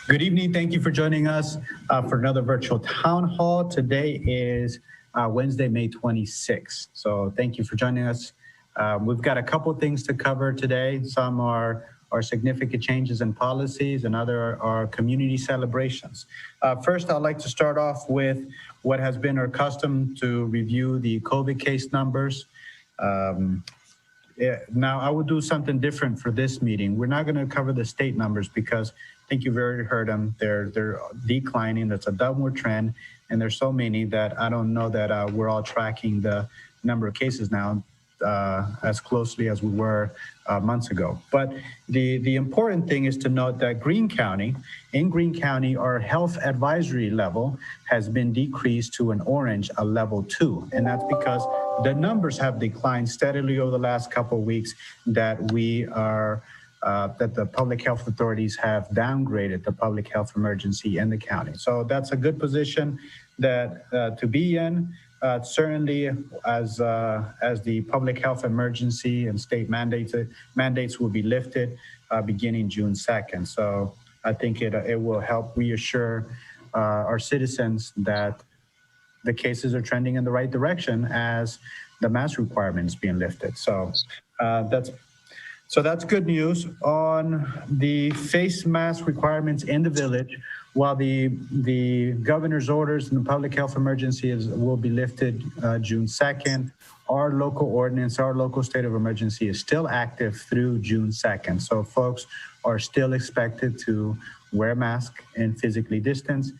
Good evening. Thank you for joining us for another virtual town hall. Today is Wednesday, May 26th. So thank you for joining us. We've got a couple things to cover today. Some are significant changes in policies and other are community celebrations. First, I'd like to start off with what has been our custom to review the COVID case numbers. Now, I will do something different for this meeting. We're not going to cover the state numbers because I think you've already heard them. They're declining. That's a downward trend. And there's so many that I don't know that we're all tracking the number of cases now as closely as we were months ago. But the important thing is to note that in Greene County, our health advisory level has been decreased to an orange, a level 2. And that's because the numbers have declined steadily over the last couple of weeks that that the public health authorities have downgraded the public health emergency in the county. So that's a good position to be in. Certainly, as the public health emergency and state mandates will be lifted beginning June 2nd. So I think it will help reassure our citizens that the cases are trending in the right direction as the mask requirement is being lifted. So that's good news. On the face mask requirements in the village, while the governor's orders and the public health emergency will be lifted June 2nd, our local ordinance, our local state of emergency is still active through June 2nd. So folks are still expected to wear a mask and physically distance.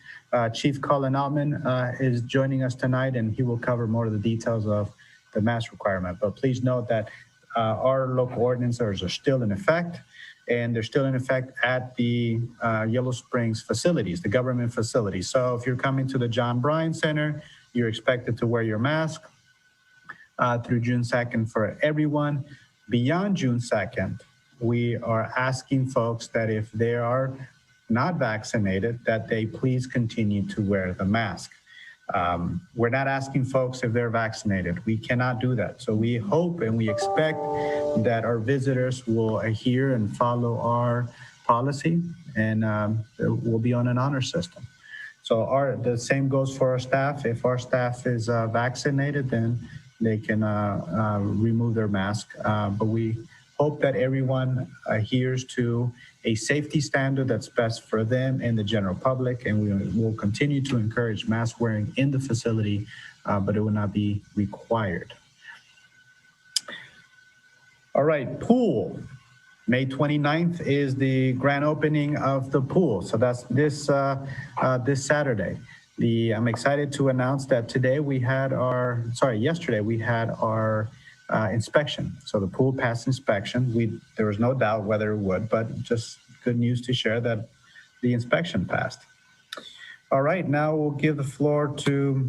Chief Colin Altman is joining us tonight, and he will cover more of the details of the mask requirement. But please note that our local ordinances are still in effect, and they're still in effect at the Yellow Springs facilities, the government facilities. So if you're coming to the John Bryan Center, you're expected to wear your mask through June 2nd for everyone. Beyond June 2nd, we are asking folks that if they are not vaccinated, that they please continue to wear the mask. We're not asking folks if they're vaccinated. We cannot do that. So we hope and we expect that our visitors will adhere and follow our policy, and we'll be on an honor system. So the same goes for our staff. If our staff is vaccinated, then they can remove their mask. But we hope that everyone adheres to a safety standard that's best for them and the general public, and we will continue to encourage mask wearing in the facility, but it will not be required. All right, pool. May 29th is the grand opening of the pool. So that's this Saturday. I'm excited to announce that yesterday we had our inspection. So the pool passed inspection. There was no doubt whether it would, but just good news to share that the inspection passed. All right, now we'll give the floor to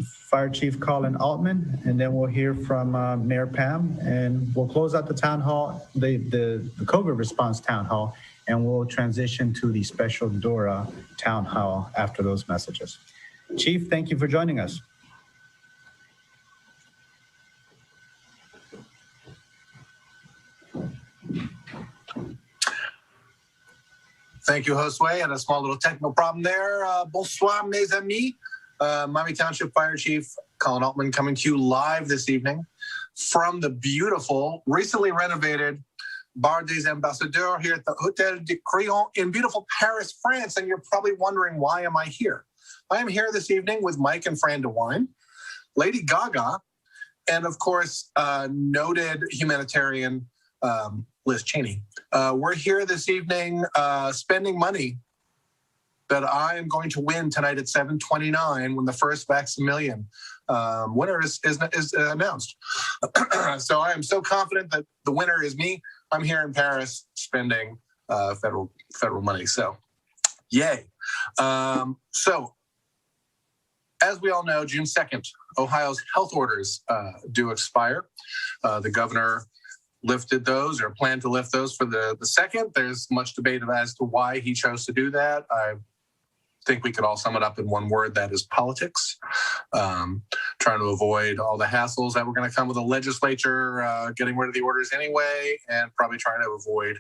Fire Chief Colin Altman, and then we'll hear from Mayor Pam, and we'll close out the town hall, the COVID response town hall, and we'll transition to the special DORA town hall after those messages. Chief, thank you for joining us. Thank you, Josue. Had a small little technical problem there. Bonsoir, mes amis. Miami Township Fire Chief Colin Altman coming to you live this evening from the beautiful, recently renovated Bar des Ambassadeurs here at the Hôtel de Crillon in beautiful Paris, France. And you're probably wondering, why am I here? I am here this evening with Mike and Fran DeWine, Lady Gaga, and of course, noted humanitarian Liz Cheney. We're here this evening spending money that I am going to win tonight at 7:29 when the first Vax-A-Million winner is announced. So I am so confident that the winner is me. I'm here in Paris spending federal money. So, yay. So, as we all know, June 2nd, Ohio's health orders do expire. The governor lifted those or planned to lift those for the 2nd. There's much debate as to why he chose to do that. I think we could all sum it up in one word, that is politics. Trying to avoid all the hassles that were going to come with the legislature getting rid of the orders anyway, and probably trying to avoid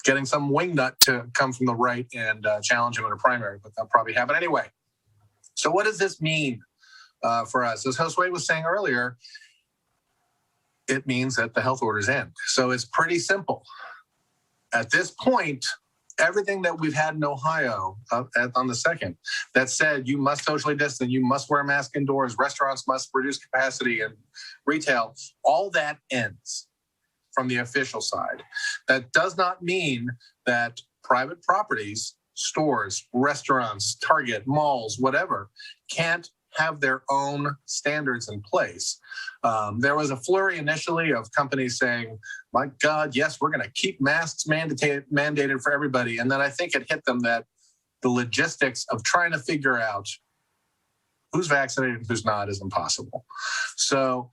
getting some wingnut to come from the right and challenge him in a primary, but that'll probably happen anyway. So what does this mean for us? As Josue was saying earlier, it means that the health orders end. So it's pretty simple. At this point, everything that we've had in Ohio on the 2nd that said you must socially distance, you must wear a mask indoors, restaurants must reduce capacity, and retail, all that ends from the official side. That does not mean that private properties, stores, restaurants, Target, malls, whatever, can't have their own standards in place. There was a flurry initially of companies saying, my God, yes, we're going to keep masks mandated for everybody. And then I think it hit them that the logistics of trying to figure out who's vaccinated and who's not is impossible. So,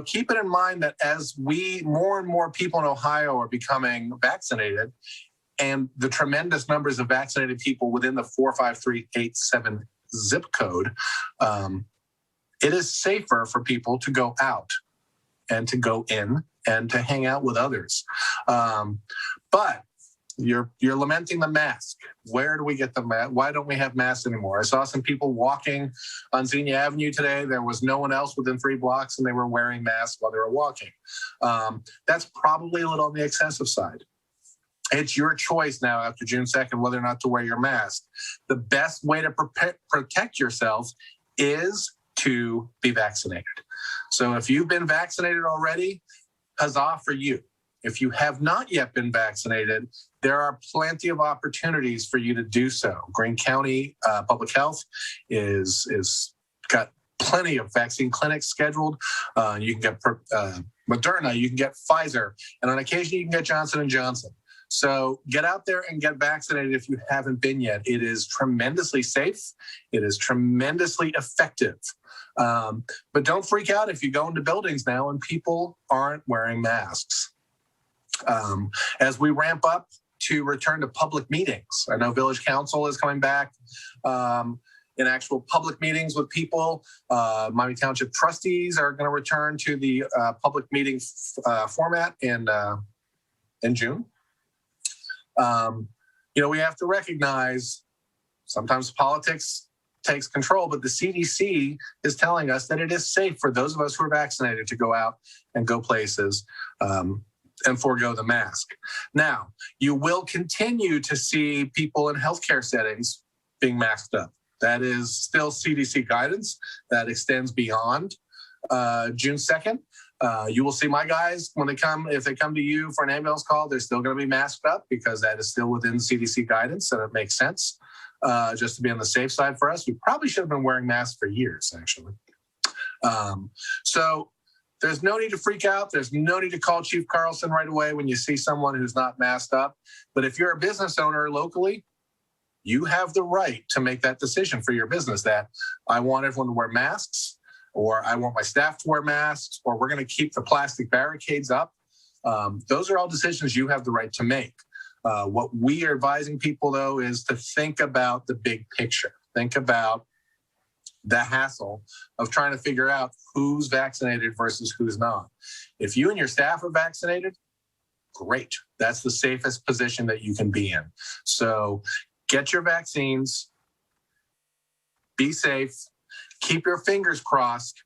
keep it in mind that as more and more people in Ohio are becoming vaccinated, and the tremendous numbers of vaccinated people within the 45387 zip code, it is safer for people to go out and to go in and to hang out with others. But you're lamenting the mask. Where do we get the mask? Why don't we have masks anymore? I saw some people walking on Xenia Avenue today. There was no one else within 3 blocks, and they were wearing masks while they were walking. That's probably a little on the excessive side. It's your choice now after June 2nd whether or not to wear your mask. The best way to protect yourself is to be vaccinated. So if you've been vaccinated already, huzzah for you. If you have not yet been vaccinated, there are plenty of opportunities for you to do so. Greene County Public Health is got plenty of vaccine clinics scheduled. You can get Moderna, you can get Pfizer, and on occasion you can get Johnson & Johnson. So get out there and get vaccinated if you haven't been yet. It is tremendously safe. It is tremendously effective. But don't freak out if you go into buildings now and people aren't wearing masks. As we ramp up to return to public meetings, I know Village Council is coming back in actual public meetings with people. Miami Township trustees are going to return to the public meeting format in June. We have to recognize sometimes politics takes control, but the CDC is telling us that it is safe for those of us who are vaccinated to go out and go places and forego the mask. Now, you will continue to see people in healthcare settings being masked up. That is still CDC guidance that extends beyond June 2nd. You will see my guys when they come, if they come to you for an ambulance call, they're still going to be masked up because that is still within CDC guidance and it makes sense just to be on the safe side for us. We probably should have been wearing masks for years, actually. So there's no need to freak out. There's no need to call Chief Carlson right away when you see someone who's not masked up. But if you're a business owner locally, you have the right to make that decision for your business that I want everyone to wear masks, or I want my staff to wear masks, or we're going to keep the plastic barricades up. Those are all decisions you have the right to make. What we are advising people, though, is to think about the big picture. Think about the hassle of trying to figure out who's vaccinated versus who's not. If you and your staff are vaccinated, great. That's the safest position that you can be in. So get your vaccines, be safe, keep your fingers crossed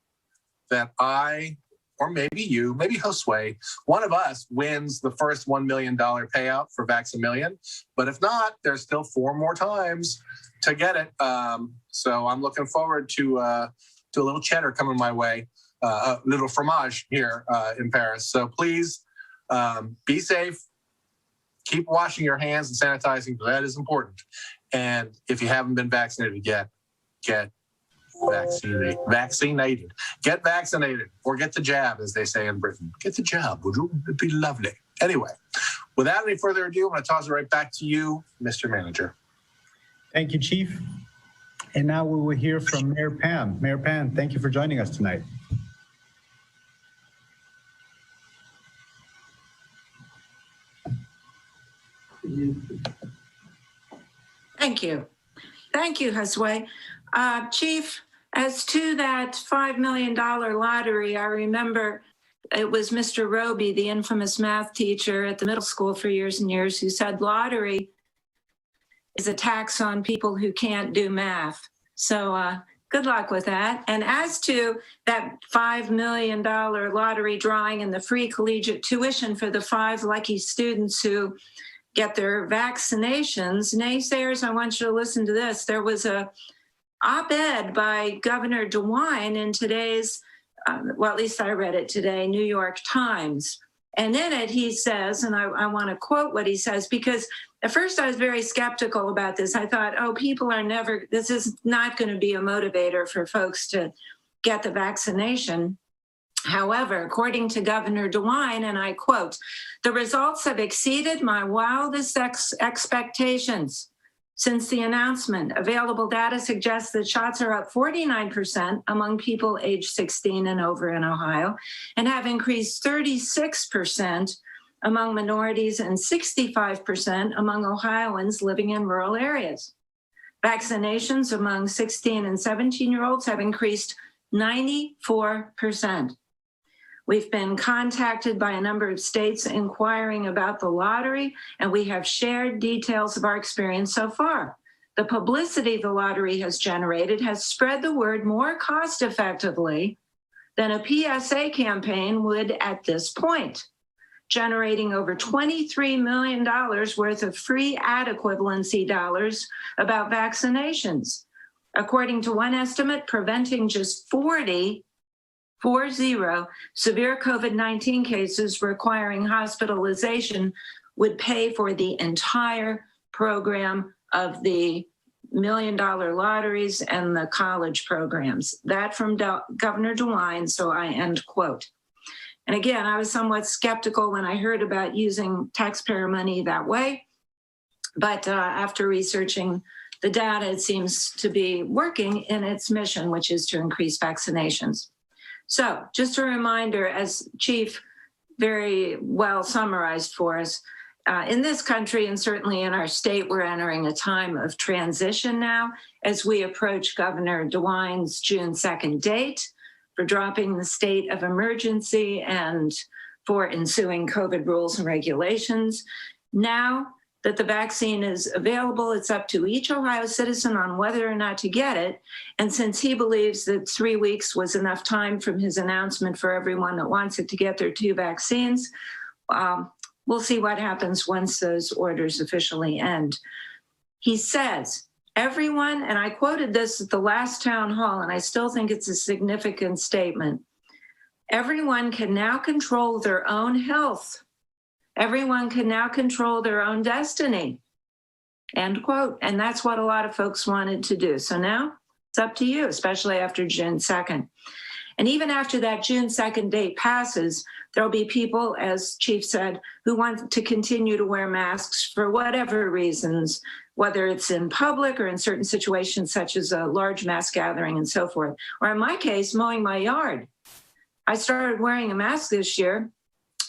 that I, or maybe you, maybe Josue, one of us wins the first $1 million payout for Vax-A-Million. But if not, there's still 4 more times to get it. So I'm looking forward to a little cheddar coming my way, a little fromage here in Paris. So please be safe. Keep washing your hands and sanitizing. That is important. And if you haven't been vaccinated yet, get vaccinated. Get vaccinated or get the jab, as they say in Britain. Get the jab, would you? It'd be lovely. Anyway, without any further ado, I'm going to toss it right back to you, Mr. Manager. Thank you, Chief. And now we will hear from Mayor Pam. Mayor Pam, thank you for joining us tonight. Thank you. Thank you, Josue. Chief, as to that $5 million lottery, I remember it was Mr. Roby, the infamous math teacher at the middle school for years and years, who said lottery is a tax on people who can't do math. So good luck with that. And as to that $5 million lottery drawing and the free collegiate tuition for the 5 lucky students who get their vaccinations, naysayers, I want you to listen to this. There was a op-ed by Governor DeWine in today's, well, at least I read it today, New York Times. And in it, he says, and I want to quote what he says, because at first I was very skeptical about this. I thought, oh, people are never, this is not going to be a motivator for folks to get the vaccination. However, according to Governor DeWine, and I quote, the results have exceeded my wildest expectations. Since the announcement, available data suggests that shots are up 49% among people aged 16 and over in Ohio, and have increased 36% among minorities and 65% among Ohioans living in rural areas. Vaccinations among 16 and 17-year-olds have increased 94%. We've been contacted by a number of states inquiring about the lottery, and we have shared details of our experience so far. The publicity the lottery has generated has spread the word more cost effectively than a PSA campaign would at this point, generating over $23 million worth of free ad equivalency dollars about vaccinations. According to one estimate, preventing just 40 severe COVID-19 cases requiring hospitalization would pay for the entire program of the $1 million lotteries and the college programs. That from Governor DeWine, so I end quote. And again, I was somewhat skeptical when I heard about using taxpayer money that way, but after researching the data, it seems to be working in its mission, which is to increase vaccinations. So just a reminder, as Chief very well summarized for us, in this country and certainly in our state, we're entering a time of transition now as we approach Governor DeWine's June 2nd date for dropping the state of emergency and for ensuing COVID rules and regulations. Now that the vaccine is available, it's up to each Ohio citizen on whether or not to get it. And since he believes that 3 weeks was enough time from his announcement for everyone that wants it to get their 2 vaccines, we'll see what happens once those orders officially end. He says, everyone, and I quoted this at the last town hall, and I still think it's a significant statement, everyone can now control their own health. Everyone can now control their own destiny, end quote. And that's what a lot of folks wanted to do. So now it's up to you, especially after June 2nd. And even after that June 2nd date passes, there'll be people, as Chief said, who want to continue to wear masks for whatever reasons, whether it's in public or in certain situations such as a large mass gathering and so forth. Or in my case, mowing my yard. I started wearing a mask this year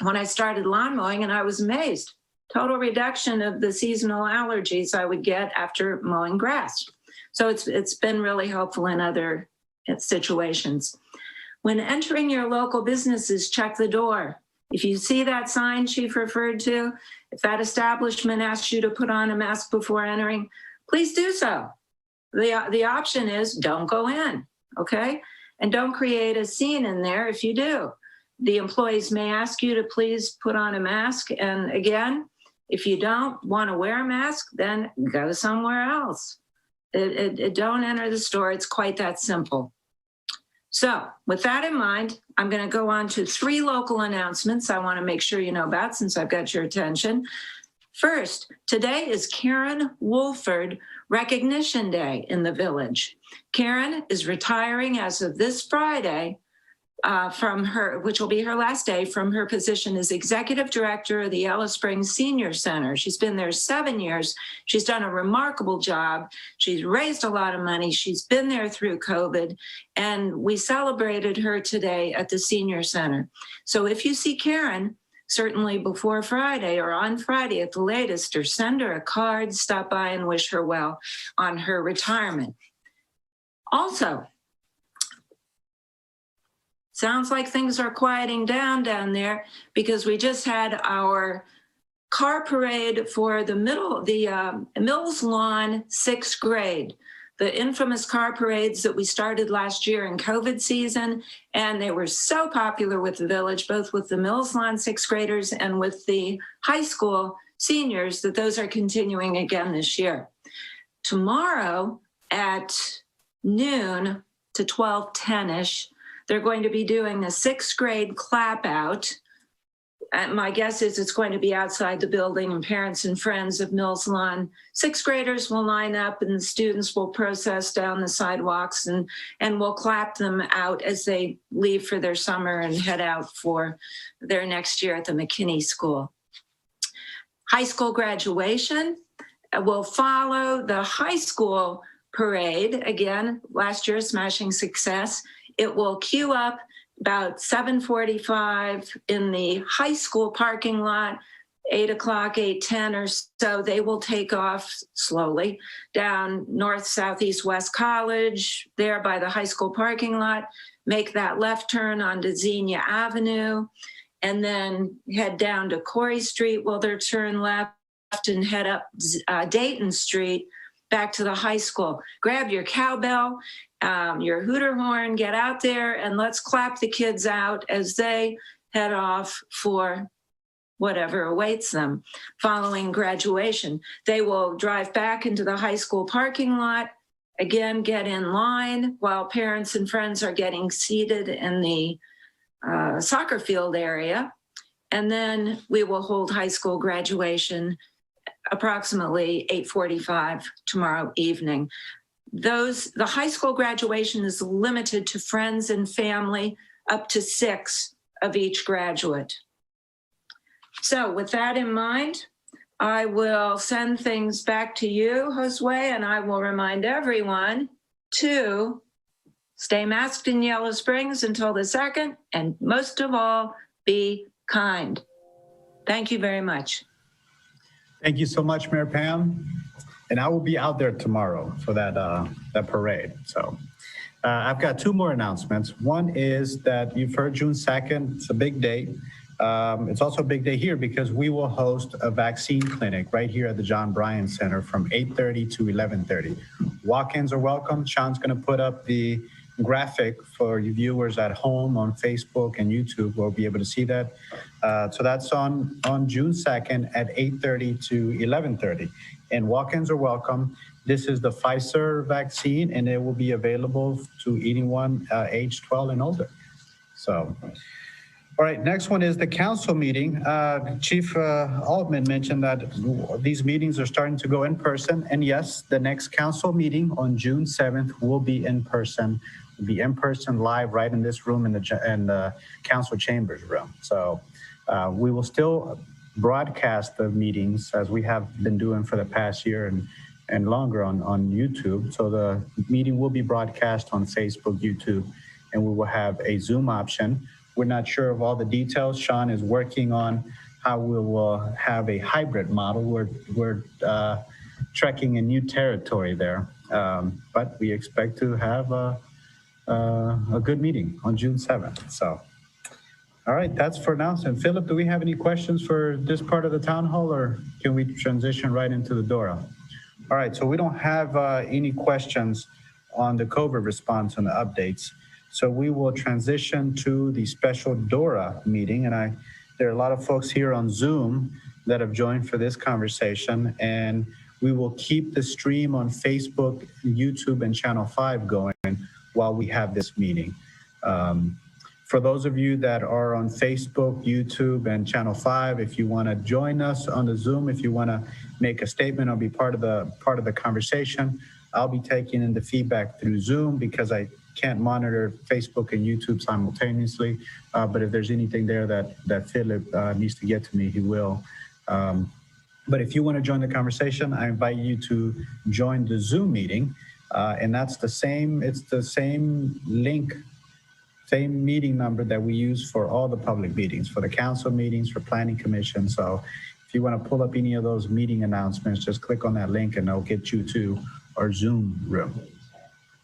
when I started lawn mowing, and I was amazed. Total reduction of the seasonal allergies I would get after mowing grass. So it's been really helpful in other situations. When entering your local businesses, check the door. If you see that sign Chief referred to, if that establishment asks you to put on a mask before entering, please do so. The option is don't go in, okay? And don't create a scene in there if you do. The employees may ask you to please put on a mask. And again, if you don't want to wear a mask, then go somewhere else. Don't enter the store. It's quite that simple. So with that in mind, I'm going to go on to 3 local announcements I want to make sure you know about since I've got your attention. First, today is Karen Wolford Recognition Day in the village. Karen is retiring as of this Friday from her, which will be her last day, from her position as executive director of the Yellow Springs Senior Center. She's been there 7 years. She's done a remarkable job. She's raised a lot of money. She's been there through COVID, and we celebrated her today at the Senior Center. So if you see Karen, certainly before Friday or on Friday at the latest, or send her a card, stop by and wish her well on her retirement. Also, sounds like things are quieting down there because we just had our car parade for the Mills Lawn sixth grade, the infamous car parades that we started last year in COVID season. And they were so popular with the village, both with the Mills Lawn sixth graders and with the high school seniors, that those are continuing again this year. Tomorrow at noon to 12:10-ish, they're going to be doing the sixth grade clap out. My guess is it's going to be outside the building, and parents and friends of Mills Lawn sixth graders will line up and the students will process down the sidewalks and we'll clap them out as they leave for their summer and head out for their next year at the McKinney School. High school graduation will follow the high school parade. Again, last year's smashing success. It will queue up about 7:45 in the high school parking lot, 8 o'clock, 8:10 or so. They will take off slowly down North, Southeast, West College, there by the high school parking lot, make that left turn onto Xenia Avenue, and then head down to Corey Street. Will their turn left and head up Dayton Street back to the high school. Grab your cowbell, your hooter horn, get out there, and let's clap the kids out as they head off for whatever awaits them following graduation. They will drive back into the high school parking lot, again, get in line while parents and friends are getting seated in the soccer field area. And then we will hold high school graduation approximately 8:45 tomorrow evening. The high school graduation is limited to friends and family, up to 6 of each graduate. So with that in mind, I will send things back to you, Josue, and I will remind everyone to stay masked in Yellow Springs until the 2nd, and most of all, be kind. Thank you very much. Thank you so much, Mayor Pam. And I will be out there tomorrow for that parade. So I've got 2 more announcements. One is that you've heard June 2nd. It's a big day. It's also a big day here because we will host a vaccine clinic right here at the John Bryan Center from 8:30 to 11:30. Walk-ins are welcome. Sean's going to put up the graphic for you viewers at home on Facebook and YouTube. We'll be able to see that. So that's on June 2nd at 8:30 to 11:30. And walk-ins are welcome. This is the Pfizer vaccine, and it will be available to anyone age 12 and older. So, all right, next one is the council meeting. Chief Altman mentioned that these meetings are starting to go in person. And yes, the next council meeting on June 7th will be in person. Will be in person live right in this room in the council chambers room. So we will still broadcast the meetings as we have been doing for the past year and longer on YouTube. So the meeting will be broadcast on Facebook, YouTube, and we will have a Zoom option. We're not sure of all the details. Sean is working on how we will have a hybrid model. We're trekking in new territory there, but we expect to have a good meeting on June 7th. So, all right, that's for now. And Philip, do we have any questions for this part of the town hall, or can we transition right into the DORA? All right, so we don't have any questions on the COVID response and the updates. So we will transition to the special DORA meeting. And there are a lot of folks here on Zoom that have joined for this conversation. And we will keep the stream on Facebook, YouTube, and Channel 5 going while we have this meeting. For those of you that are on Facebook, YouTube, and Channel 5, if you want to join us on the Zoom, if you want to make a statement or be part of the conversation, I'll be taking in the feedback through Zoom because I can't monitor Facebook and YouTube simultaneously. But if there's anything there that Philip needs to get to me, he will. But if you want to join the conversation, I invite you to join the Zoom meeting. And it's the same link, same meeting number that we use for all the public meetings, for the council meetings, for planning commission. So if you want to pull up any of those meeting announcements, just click on that link and it'll get you to our Zoom room.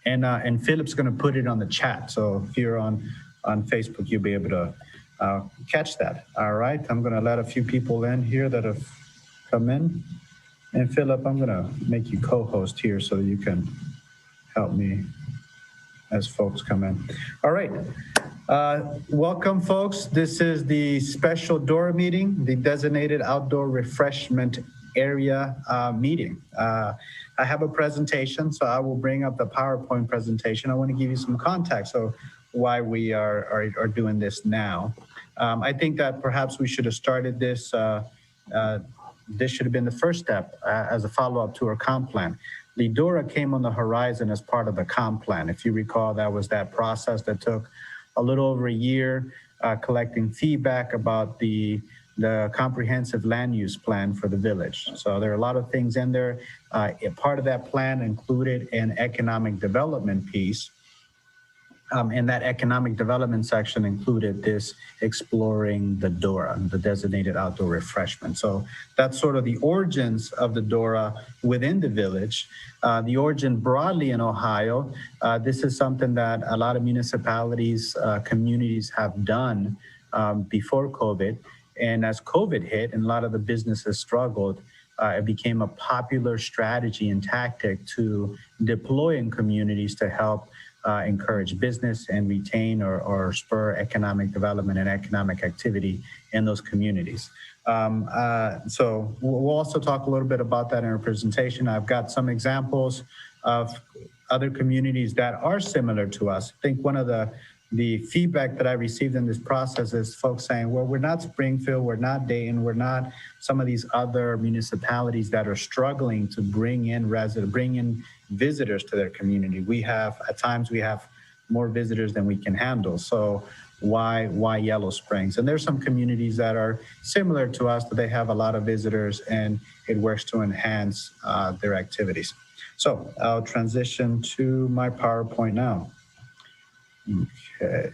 And Philip's going to put it on the chat. So if you're on on Facebook, you'll be able to catch that. All right, I'm going to let a few people in here that have come in. And Philip, I'm going to make you co-host here so that you can help me as folks come in. All right. Welcome, folks. This is the special DORA meeting, the Designated Outdoor Refreshment Area meeting. I have a presentation, so I will bring up the PowerPoint presentation. I want to give you some context of why we are doing this now. I think that perhaps we should have started this. This should have been the first step as a follow-up to our comp plan. The DORA came on the horizon as part of the comp plan. If you recall, that was that process that took a little over a year, collecting feedback about the comprehensive land use plan for the village. So there are a lot of things in there. Part of that plan included an economic development piece. And that economic development section included this exploring the DORA, the Designated Outdoor Refreshment. So that's sort of the origins of the DORA within the village. The origin broadly in Ohio, this is something that a lot of municipalities, communities have done before COVID. And as COVID hit and a lot of the businesses struggled, it became a popular strategy and tactic to deploy in communities to help encourage business and retain or spur economic development and economic activity in those communities. So we'll also talk a little bit about that in our presentation. I've got some examples of other communities that are similar to us. I think one of the feedback that I received in this process is folks saying, well, we're not Springfield, we're not Dayton, we're not some of these other municipalities that are struggling to bring in visitors to their community. At times we have more visitors than we can handle. So why Yellow Springs? And there's some communities that are similar to us, that they have a lot of visitors and it works to enhance their activities. So I'll transition to my PowerPoint now. Okay.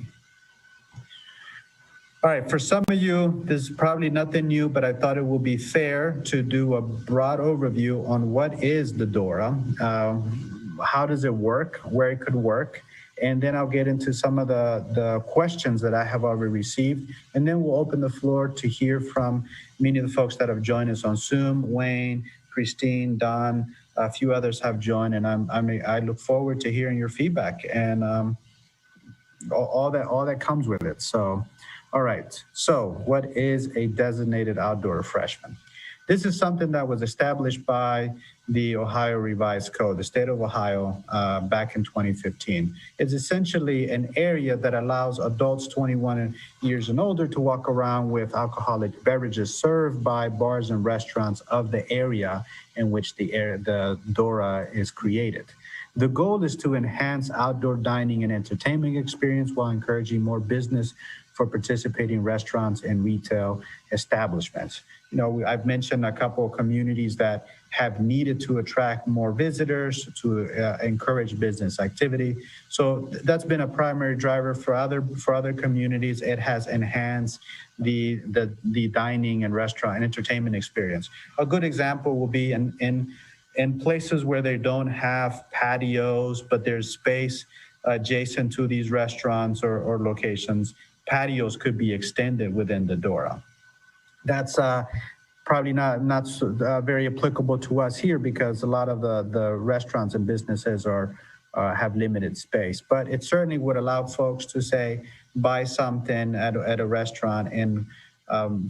All right, for some of you, this is probably nothing new, but I thought it would be fair to do a broad overview on what is the DORA, how does it work, where it could work, and then I'll get into some of the questions that I have already received, and then we'll open the floor to hear from many of the folks that have joined us on Zoom. Wayne, Christine, Don, a few others have joined, and I look forward to hearing your feedback and all that comes with it. So, all right. So what is a designated outdoor refreshment? This is something that was established by the Ohio Revised Code, the state of Ohio, back in 2015. It's essentially an area that allows adults 21 years and older to walk around with alcoholic beverages served by bars and restaurants of the area in which the DORA is created. The goal is to enhance outdoor dining and entertainment experience while encouraging more business for participating restaurants and retail establishments. You know, I've mentioned a couple of communities that have needed to attract more visitors to encourage business activity. So that's been a primary driver for other communities. It has enhanced the dining and restaurant and entertainment experience. A good example will be in places where they don't have patios, but there's space adjacent to these restaurants or locations. Patios could be extended within the DORA. That's probably not very applicable to us here because a lot of the restaurants and businesses have limited space. But it certainly would allow folks to say, buy something at a restaurant and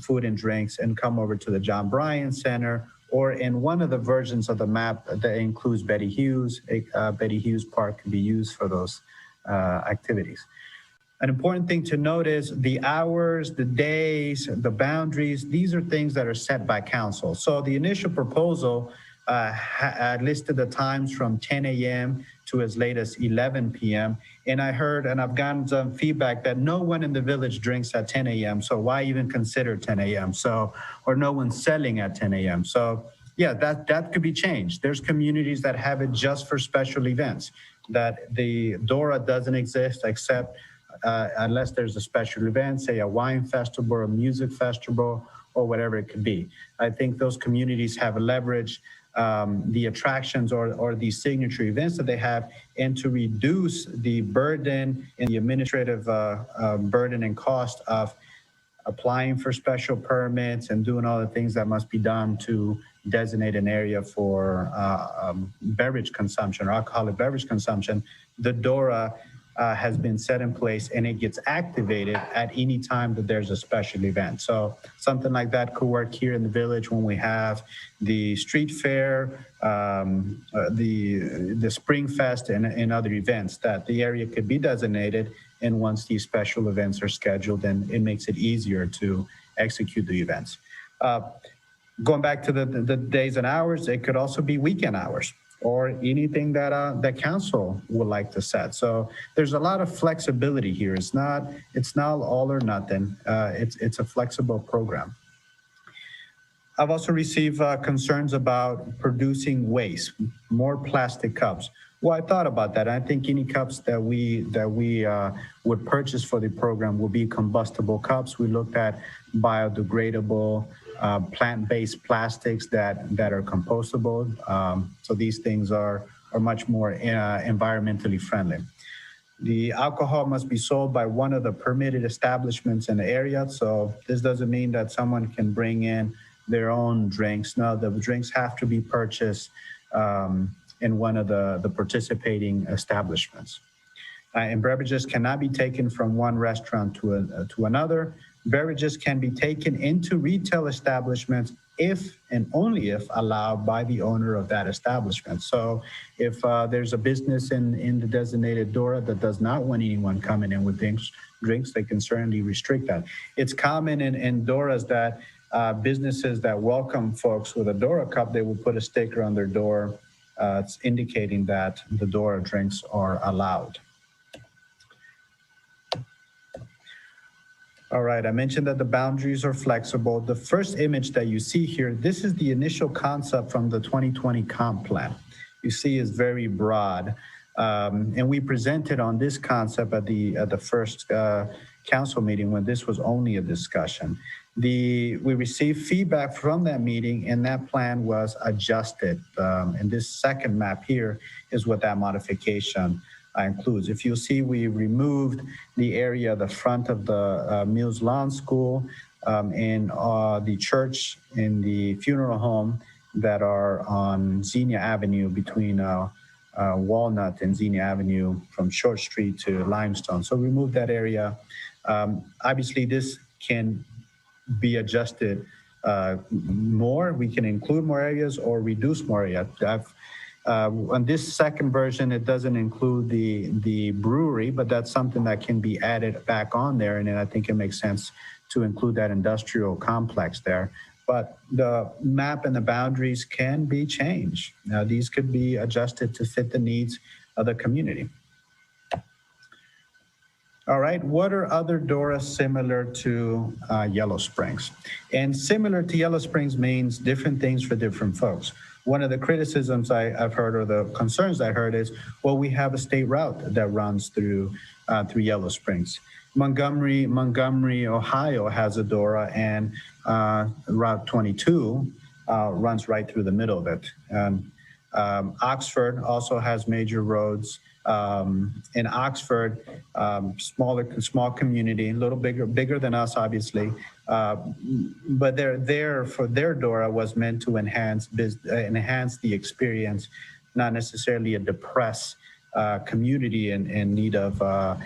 food and drinks and come over to the John Bryan Center, or in one of the versions of the map that includes Betty Hughes. Betty Hughes Park can be used for those activities. An important thing to note is the hours, the days, the boundaries, these are things that are set by council. So the initial proposal listed the times from 10 a.m. to as late as 11 p.m. And I heard, and I've gotten some feedback that no one in the village drinks at 10 a.m. So why even consider 10 a.m.? Or no one's selling at 10 a.m. So yeah, that could be changed. There's communities that have it just for special events, that the DORA doesn't exist except unless there's a special event, say a wine festival or a music festival or whatever it could be. I think those communities have leverage the attractions or the signature events that they have, and to reduce the burden and the administrative burden and cost of applying for special permits and doing all the things that must be done to designate an area for beverage consumption or alcoholic beverage consumption. The DORA has been set in place, and it gets activated at any time that there's a special event. So something like that could work here in the village when we have the street fair, the Spring Fest, and other events, that the area could be designated. And once these special events are scheduled, then it makes it easier to execute the events. Going back to the days and hours, it could also be weekend hours, or anything that the council would like to set. So there's a lot of flexibility here. It's not all or nothing. It's a flexible program. I've also received concerns about producing waste, more plastic cups. Well, I thought about that. I think any cups that we would purchase for the program will be combustible cups. We looked at biodegradable, plant-based plastics that are compostable. So these things are much more environmentally friendly. The alcohol must be sold by one of the permitted establishments in the area. So this doesn't mean that someone can bring in their own drinks. No, the drinks have to be purchased in one of the participating establishments. And beverages cannot be taken from one restaurant to another. Beverages can be taken into retail establishments if and only if allowed by the owner of that establishment. So if there's a business in the designated DORA that does not want anyone coming in with drinks, they can certainly restrict that. It's common in DORAs that businesses that welcome folks with a DORA cup, they will put a sticker on their door it's indicating that the DORA drinks are allowed. All right, I mentioned that the boundaries are flexible. The first image that you see here, this is the initial concept from the 2020 comp plan. You see is very broad. And we presented on this concept at the first council meeting when this was only a discussion. We received feedback from that meeting, and that plan was adjusted. And this second map here is what that modification includes. If you'll see, we removed the area, the front of the Mills Lawn School, and the church and the funeral home that are on Xenia Avenue between Walnut and Xenia Avenue from Short Street to Limestone. So remove that area. Obviously, this can be adjusted more. We can include more areas or reduce more areas. On this second version, it doesn't include the brewery, but that's something that can be added back on there. And then I think it makes sense to include that industrial complex there. But the map and the boundaries can be changed. Now, these could be adjusted to fit the needs of the community. All right, what are other DORAs similar to Yellow Springs? And similar to Yellow Springs means different things for different folks. One of the criticisms I've heard, or the concerns I heard, is, well, we have a state route that runs through Yellow Springs. Montgomery, Ohio has a DORA, and Route 22 runs right through the middle of it. Oxford also has major roads. In Oxford, small community, a little bigger than us, obviously. But their DORA was meant to enhance the experience, not necessarily a depressed community in need of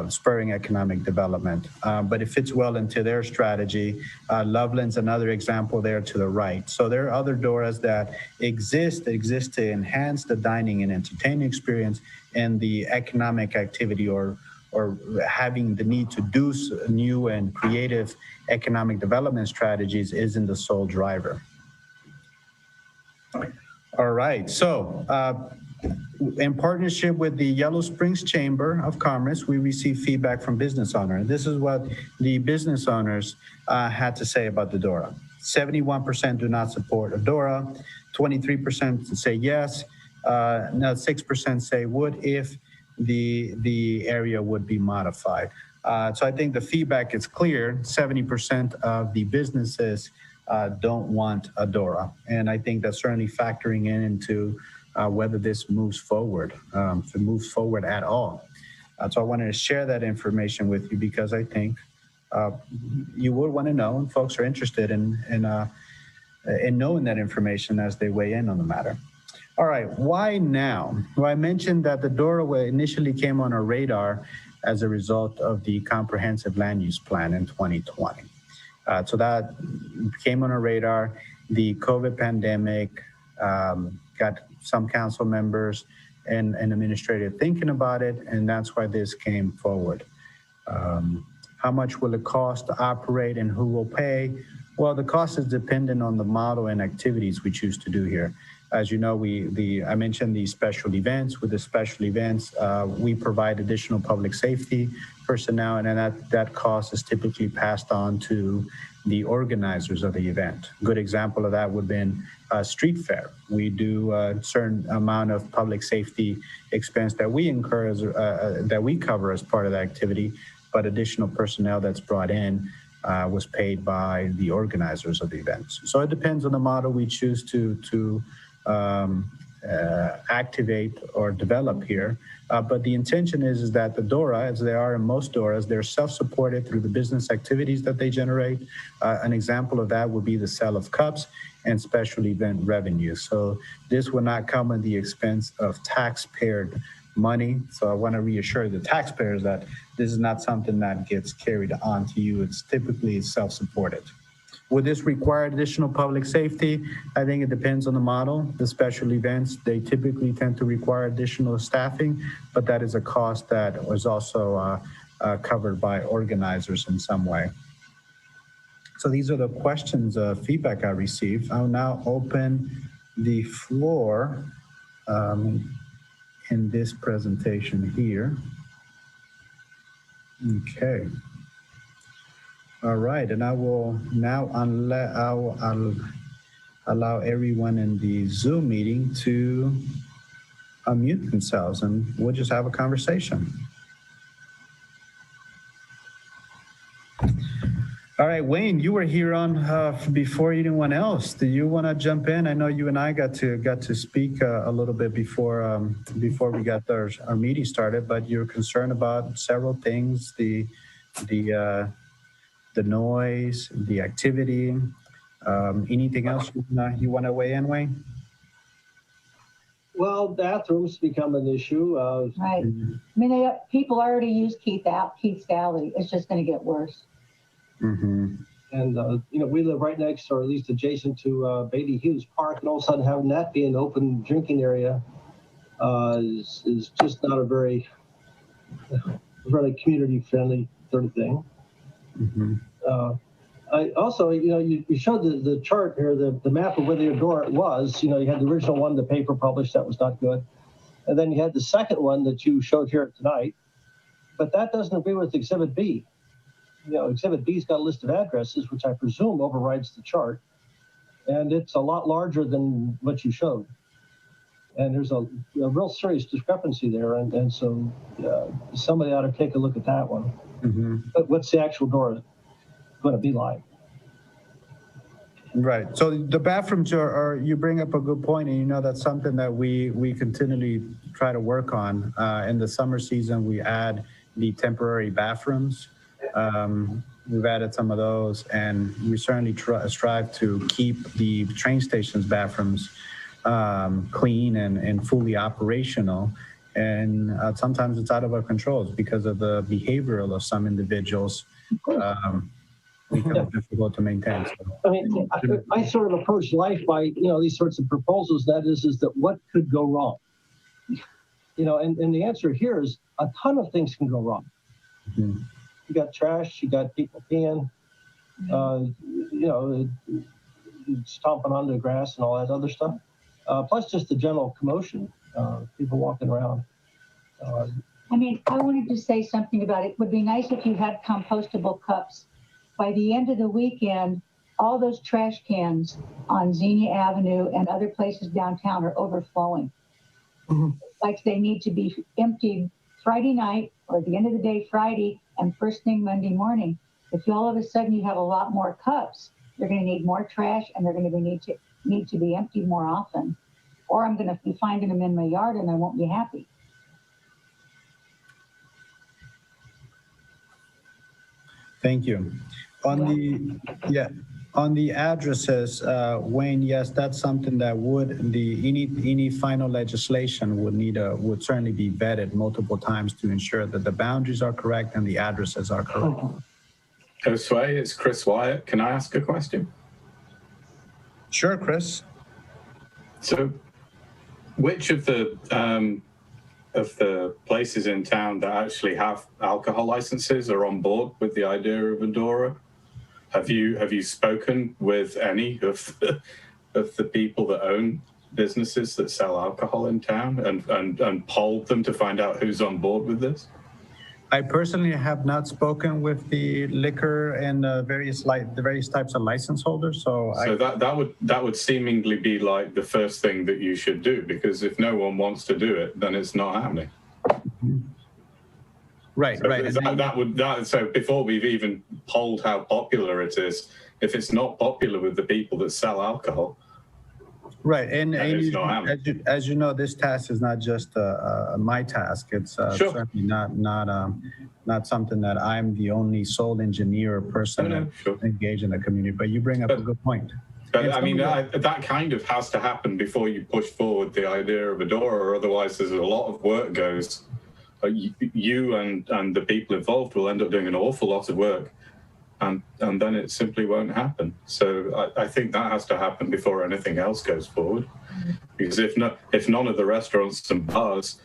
spurring economic development. But it fits well into their strategy. Loveland's another example there to the right. So there are other DORAs that exist to enhance the dining and entertainment experience, and the economic activity or having the need to do new and creative economic development strategies isn't the sole driver. All right, so in partnership with the Yellow Springs Chamber of Commerce, we received feedback from business owners. This is what the business owners had to say about the DORA. 71% do not support a DORA, 23% say yes, now 6% say would if the area would be modified. So I think the feedback is clear. 70% of the businesses don't want a DORA. And I think that's certainly factoring into whether this moves forward, if it moves forward at all. So I wanted to share that information with you because I think you would want to know, and folks are interested in knowing that information as they weigh in on the matter. All right, why now? Well, I mentioned that the DORA initially came on our radar as a result of the Comprehensive Land Use Plan in 2020. So that came on our radar. The COVID pandemic got some council members and administrative thinking about it, and that's why this came forward. How much will it cost to operate and who will pay? Well, the cost is dependent on the model and activities we choose to do here. As you know, I mentioned the special events. With the special events, we provide additional public safety personnel, and that cost is typically passed on to the organizers of the event. Good example of that would have been street fair. We do a certain amount of public safety expense that we incur that we cover as part of the activity, but additional personnel that's brought in was paid by the organizers of the events. So it depends on the model we choose to activate or develop here. But the intention is that the DORA, as they are in most DORAs, they're self-supported through the business activities that they generate. An example of that would be the sale of cups and special event revenue. So this will not come at the expense of taxpayer money. So I want to reassure the taxpayers that this is not something that gets carried on to you. It's typically self-supported. Would this require additional public safety? I think it depends on the model. The special events, they typically tend to require additional staffing, but that is a cost that was also covered by organizers in some way. So these are the questions, feedback I received. I'll now open the floor in this presentation here. Okay. All right, and I will now I'll allow everyone in the Zoom meeting to unmute themselves, and we'll just have a conversation. All right, Wayne, you were here on before anyone else. Do you want to jump in? I know you and I got to speak a little bit before we got our meeting started, but you're concerned about several things: the noise, the activity. Anything else you want to weigh in, Wayne? Well, bathrooms become an issue. Right. I mean, people already use Keith's Alley. It's just going to get worse. Mm-hmm. And, we live right next, or at least adjacent to Beatty Hughes Park, and all of a sudden having that be an open drinking area is just not a very community-friendly sort of thing. Mm-hmm. I also, you showed the chart here, the map of where the DORA was. You had the original one, the paper published, that was not good. And then you had the second one that you showed here tonight. But that doesn't agree with Exhibit B. Exhibit B's got a list of addresses, which I presume overrides the chart. And it's a lot larger than what you showed. And there's a real serious discrepancy there. And so somebody ought to take a look at that one. Mm-hmm. But what's the actual DORA going to be like? Right. So the bathrooms are you bring up a good point, and that's something that we continually try to work on. In the summer season, we add the temporary bathrooms. We've added some of those, and we certainly strive to keep the train station's bathrooms clean and fully operational. And sometimes it's out of our controls because of the behavioral of some individuals. Becomes difficult to maintain. So. I mean, I sort of approach life by these sorts of proposals. That is that what could go wrong? And the answer here is a ton of things can go wrong. Mm-hmm. You got trash, you got people peeing, stomping on the grass and all that other stuff. Plus just the general commotion, people walking around. I mean, I wanted to say something about it. It would be nice if you had compostable cups. By the end of the weekend, all those trash cans on Xenia Avenue and other places downtown are overflowing. Mm-hmm. Like they need to be emptied Friday night or at the end of the day Friday and first thing Monday morning. If all of a sudden you have a lot more cups, they're going to need more trash, and they're going to need to be emptied more often, or I'm going to be finding them in my yard and I won't be happy. Thank you. On the addresses, Wayne, yes, that's something that any final legislation would certainly be vetted multiple times to ensure that the boundaries are correct and the addresses are correct. Josue, it's Chris Wyatt. Can I ask a question? Sure, Chris. So, which of the places in town that actually have alcohol licenses are on board with the idea of Adora? Have you spoken with any of the people that own businesses that sell alcohol in town and polled them to find out who's on board with this? I personally have not spoken with the liquor and the various types of license holders. So that would seemingly be like the first thing that you should do, because if no one wants to do it, then it's not happening. Right, so right. So before we've even polled how popular it is, if it's not popular with the people that sell alcohol, right, and as you know, this task is not just my task. It's certainly not something that I'm the only sole engineer or person engaged in the community. But you bring up a good point. But I mean, that kind of has to happen before you push forward the idea of Adora, or otherwise there's a lot of work goes. You and the people involved will end up doing an awful lot of work, and then it simply won't happen. So I think that has to happen before anything else goes forward. Because if none of the restaurants and bars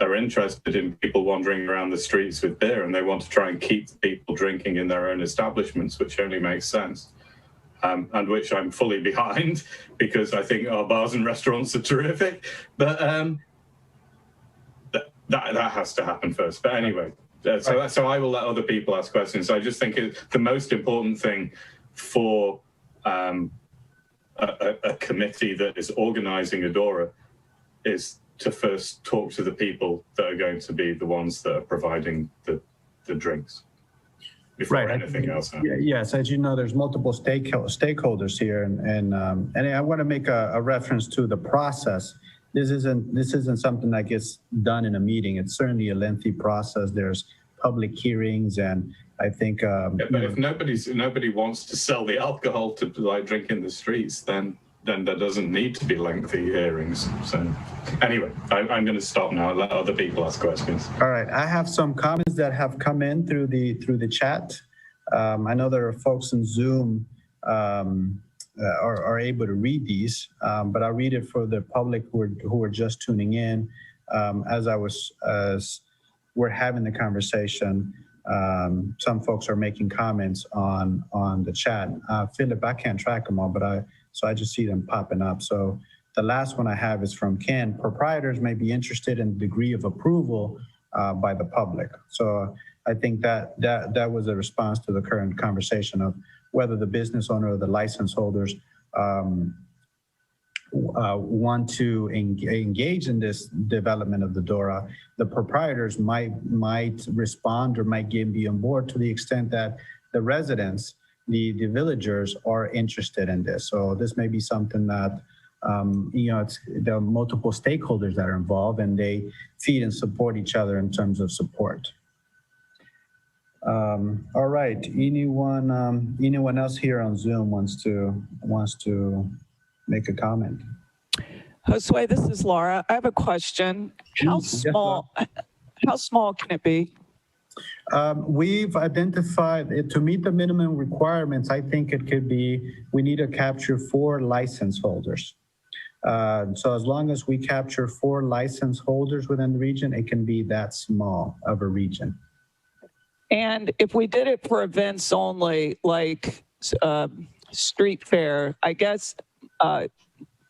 are interested in people wandering around the streets with beer, and they want to try and keep people drinking in their own establishments, which only makes sense, and which I'm fully behind, because I think our bars and restaurants are terrific. But that has to happen first. But anyway, so I will let other people ask questions. I just think the most important thing for a committee that is organizing Adora is to first talk to the people that are going to be the ones that are providing the drinks before anything else happens. Yes, as you know, there's multiple stakeholders here, and I want to make a reference to the process. This isn't something that gets done in a meeting. It's certainly a lengthy process. There's public hearings, and I think. But if nobody wants to sell the alcohol to drink in the streets, then there doesn't need to be lengthy hearings. So anyway, I'm going to stop now and let other people ask questions. All right, I have some comments that have come in through the chat. I know there are folks in Zoom. Are able to read these, but I'll read it for the public who are just tuning in. As we're having the conversation, some folks are making comments on the chat. Philip, I can't track them all, but I just see them popping up. So the last one I have is from Ken. Proprietors may be interested in the degree of approval by the public. So I think that was a response to the current conversation of whether the business owner or the license holders want to engage in this development of the DORA. The proprietors might respond or might be on board to the extent that the residents, the villagers, are interested in this. So this may be something that there are multiple stakeholders that are involved, and they feed and support each other in terms of support. All right. Anyone else here on Zoom wants to make a comment? Josue, this is Laura. I have a question. How small can it be? We've identified it to meet the minimum requirements. I think it could be, we need to capture 4 license holders. So as long as we capture 4 license holders within the region, it can be that small of a region. And if we did it for events only, like street fair, I guess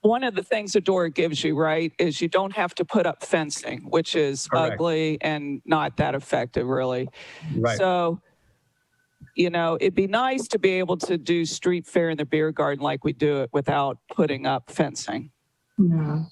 one of the things Adora gives you, right, is you don't have to put up fencing, which is correct. Ugly and not that effective, really. Right. So, it'd be nice to be able to do street fair in the beer garden like we do it without putting up fencing. No.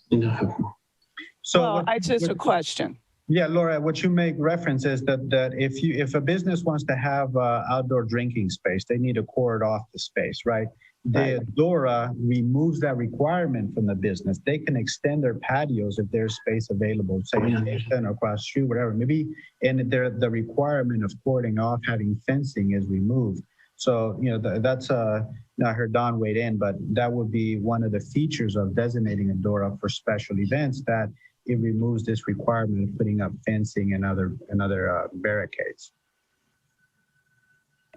So well, it's just a question. Yeah, Laura, what you make reference is that if a business wants to have outdoor drinking space, they need to cordon off the space, right? The DORA removes that requirement from the business. They can extend their patios if there's space available, say in Houston or across the street, whatever, maybe, and the requirement of cordoning off, having fencing is removed. So, that's, I heard Don weighed in, but that would be one of the features of designating a DORA for special events, that it removes this requirement of putting up fencing and other barricades.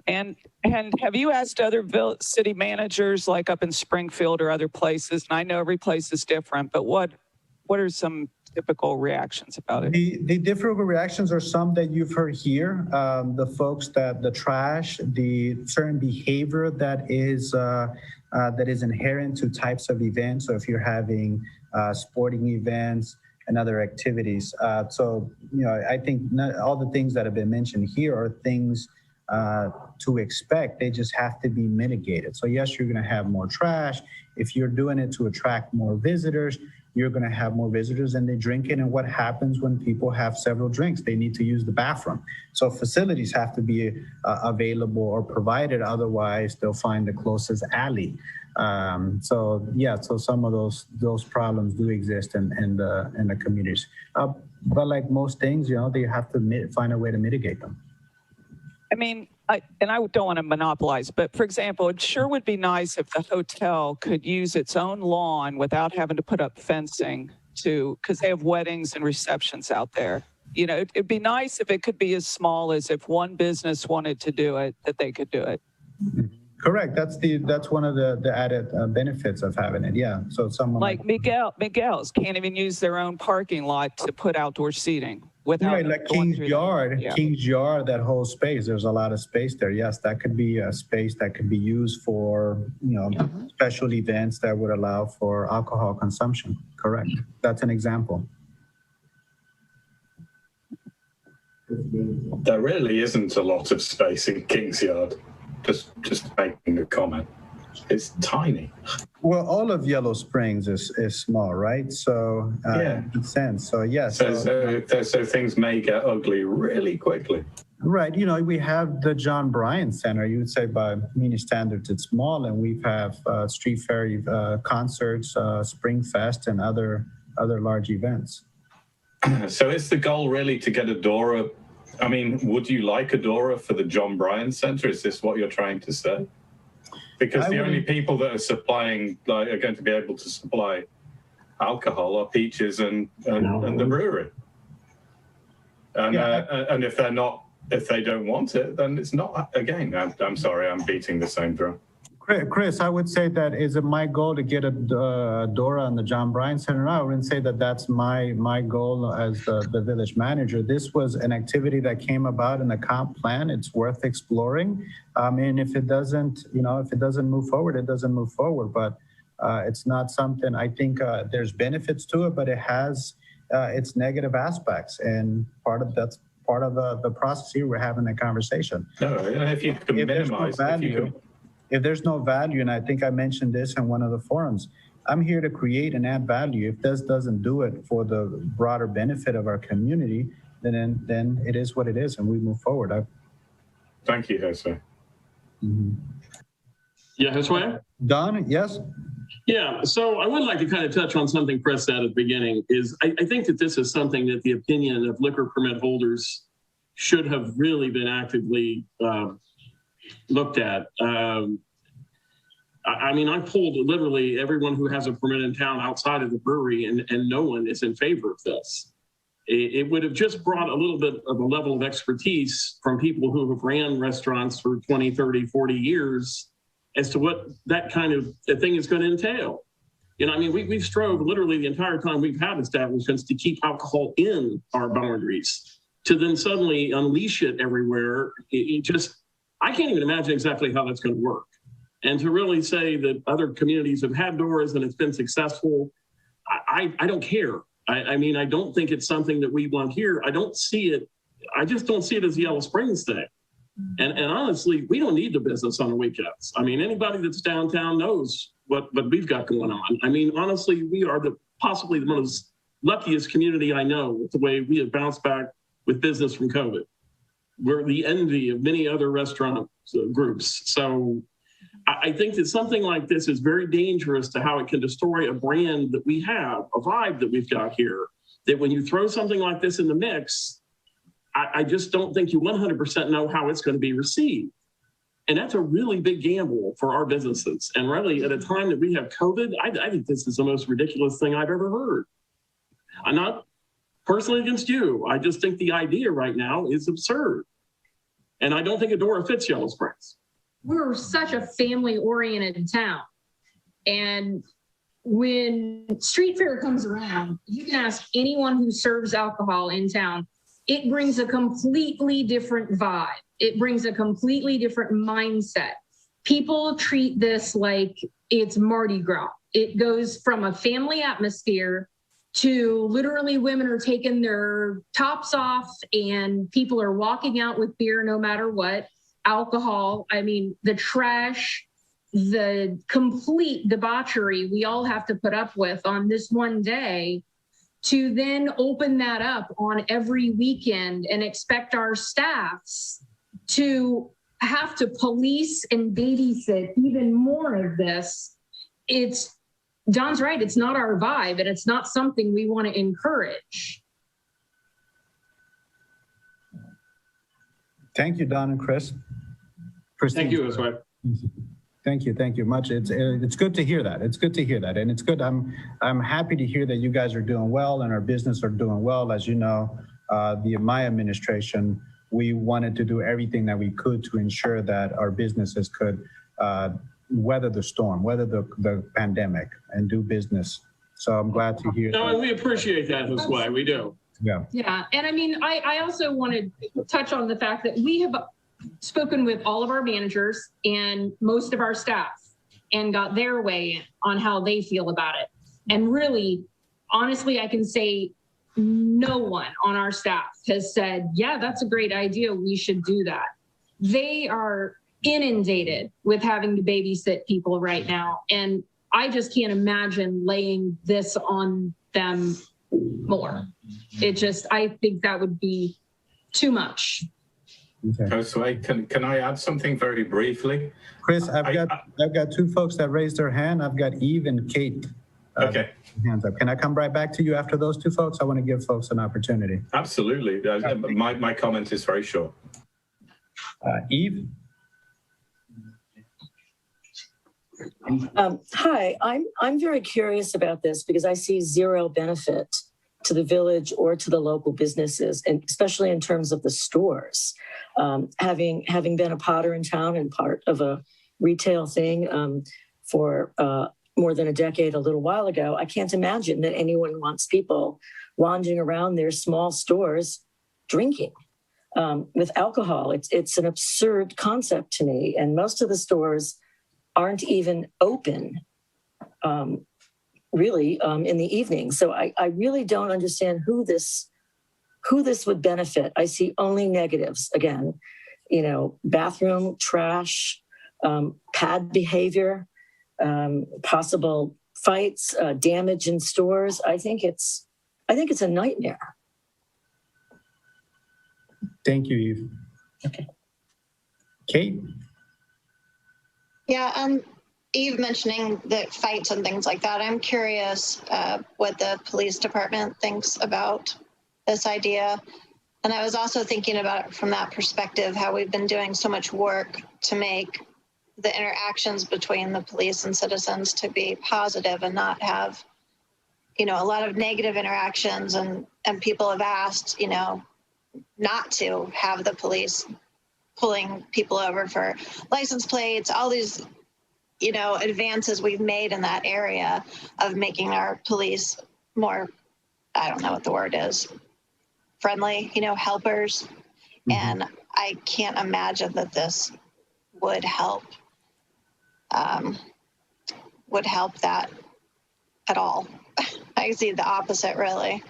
And have you asked other city managers, like up in Springfield or other places? And I know every place is different, but what are some typical reactions about it? The different reactions are some that you've heard here. The folks the trash, the certain behavior that is inherent to types of events. So if you're having sporting events and other activities. So, I think all the things that have been mentioned here are things to expect. They just have to be mitigated. So yes, you're going to have more trash. If you're doing it to attract more visitors, you're going to have more visitors and they drink it. And what happens when people have several drinks? They need to use the bathroom. So facilities have to be available or provided. Otherwise, they'll find the closest alley. So some of those problems do exist in the communities. But like most things, they have to find a way to mitigate them. I mean, I don't want to monopolize, but for example, it sure would be nice if the hotel could use its own lawn without having to put up fencing because they have weddings and receptions out there. It'd be nice if it could be as small as if one business wanted to do it, that they could do it. Correct. That's one of the added benefits of having it. Yeah. So someone like Miguel's can't even use their own parking lot to put outdoor seating. Right, like King's Yard, King's Yard, that whole space, there's a lot of space there. Yes, that could be a space that could be used for, special events that would allow for alcohol consumption. Correct. That's an example. There really isn't a lot of space in King's Yard. Just making a comment. It's tiny. Well, all of Yellow Springs is small, right? So in a sense. So yes. So things may get ugly really quickly. Right. We have the John Bryan Center. You would say by many standards it's small, and we have street fair concerts, Spring Fest, and other large events. So is the goal really to get a DORA? I mean, would you like a DORA for the John Bryan Center? Is this what you're trying to say? Because the only people that are supplying, are going to be able to supply alcohol are Peaches and the brewery. And if they don't want it, then it's not. Again, I'm sorry, I'm beating the same drum. Chris, I would say that is it my goal to get a DORA on the John Bryan Center? I wouldn't say that that's my goal as the village manager. This was an activity that came about in the comp plan. It's worth exploring. And if it doesn't move forward, it doesn't move forward. But it's not something, I think there's benefits to it, but it has its negative aspects. And that's part of the process here. We're having a conversation. No, if you can minimize if there's no value, and I think I mentioned this in one of the forums, I'm here to create and add value. If this doesn't do it for the broader benefit of our community, then it is what it is, and we move forward. Thank you, Jose. Mm-hmm. Yeah, Jose? Don, yes? Yeah, so I would like to kind of touch on something Chris said at the beginning, is I think that this is something that the opinion of liquor permit holders should have really been actively looked at. I mean, I polled literally everyone who has a permit in town outside of the brewery, and no one is in favor of this. It would have just brought a little bit of a level of expertise from people who have ran restaurants for 20, 30, 40 years as to what that kind of thing is going to entail. I mean, we've strove literally the entire time we've had establishments to keep alcohol in our boundaries. To then suddenly unleash it everywhere, I can't even imagine exactly how that's going to work. And to really say that other communities have had DORAs and it's been successful, I don't care. I mean, I don't think it's something that we want here. I don't see it. I just don't see it as a Yellow Springs thing. And honestly, we don't need the business on the weekends. I mean, anybody that's downtown knows what we've got going on. I mean, honestly, we are possibly the most luckiest community I know with the way we have bounced back with business from COVID. We're the envy of many other restaurant groups. So I think that something like this is very dangerous to how it can destroy a brand that we have, a vibe that we've got here, that when you throw something like this in the mix, I just don't think you 100% know how it's going to be received. And that's a really big gamble for our businesses. And really, at a time that we have COVID, I think this is the most ridiculous thing I've ever heard. I'm not personally against you. I just think the idea right now is absurd. And I don't think Adora fits Yellow Springs. We're such a family-oriented town. And when street fair comes around, you can ask anyone who serves alcohol in town, it brings a completely different vibe. It brings a completely different mindset. People treat this like it's Mardi Gras. It goes from a family atmosphere to literally women are taking their tops off and people are walking out with beer no matter what, alcohol. I mean, the trash, the complete debauchery we all have to put up with on this one day, to then open that up on every weekend and expect our staffs to have to police and babysit even more of this. It's, John's right, it's not our vibe and it's not something we want to encourage. Thank you, Don and Chris. Thank you, Josue. Thank you much. It's good to hear that. It's good to hear that, and it's good. I'm happy to hear that you guys are doing well and our business are doing well. As you know, my administration, we wanted to do everything that we could to ensure that our businesses could weather the storm, weather the pandemic, and do business. So I'm glad to hear. No, and we appreciate that, Josue. We do. Yeah. Yeah, and I mean, I also want to touch on the fact that we have spoken with all of our managers and most of our staff and got their way in on how they feel about it. And really, honestly, I can say no one on our staff has said, yeah, that's a great idea, we should do that. They are inundated with having to babysit people right now. And I just can't imagine laying this on them more. I think that would be too much. Okay. So can I add something very briefly? Chris, I've got two folks that raised their hand. I've got Eve and Kate. Okay. Hands up. Can I come right back to you after those two folks? I want to give folks an opportunity. Absolutely. My comment is very short. Eve? Hi, I'm very curious about this because I see zero benefit to the village or to the local businesses, and especially in terms of the stores. Having been a potter in town and part of a retail thing for more than a decade, a little while ago, I can't imagine that anyone wants people wandering around their small stores drinking with alcohol. It's an absurd concept to me, and most of the stores aren't even open really in the evening. So I really don't understand who this would benefit. I see only negatives. Again, bathroom trash, pad behavior, possible fights, damage in stores. I think it's a nightmare. Thank you, Eve. Okay. Kate? Yeah, Eve mentioning the fights and things like that. I'm curious what the police department thinks about this idea. And I was also thinking about it from that perspective, how we've been doing so much work to make the interactions between the police and citizens to be positive and not have, a lot of negative interactions. And people have asked, not to have the police pulling people over for license plates, all these, advances we've made in that area of making our police more, I don't know what the word is, friendly, helpers. Mm-hmm. And I can't imagine that this would help that at all. I see the opposite, really.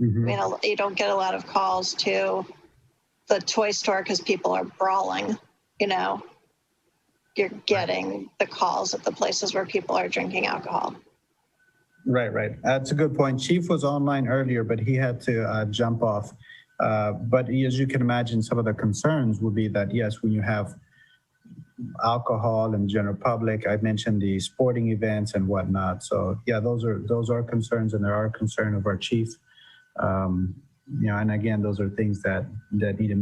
Mm-hmm. You don't get a lot of calls to the toy store because people are brawling, You're getting the calls at the places where people are drinking alcohol. Right. That's a good point. Chief was online earlier, but he had to jump off. But as you can imagine, some of the concerns would be that, yes, when you have alcohol and general public, I mentioned the sporting events and whatnot. So yeah, those are concerns, and there are concern of our chief. And again, those are things that need to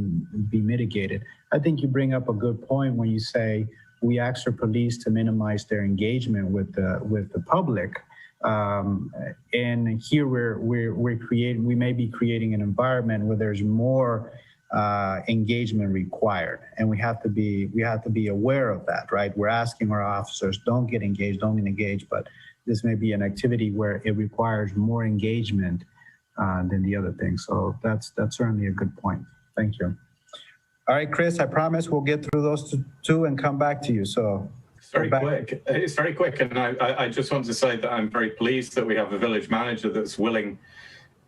be mitigated. I think you bring up a good point when you say we ask our police to minimize their engagement with the public. And here we may be creating an environment where there's more engagement required, and we have to be aware of that, right? We're asking our officers, don't get engaged, but this may be an activity where it requires more engagement than the other things. So that's certainly a good point. Thank you. All right, Chris, I promise we'll get through those two and come back to you. So it's very quick. And I just want to say that I'm very pleased that we have a village manager that's willing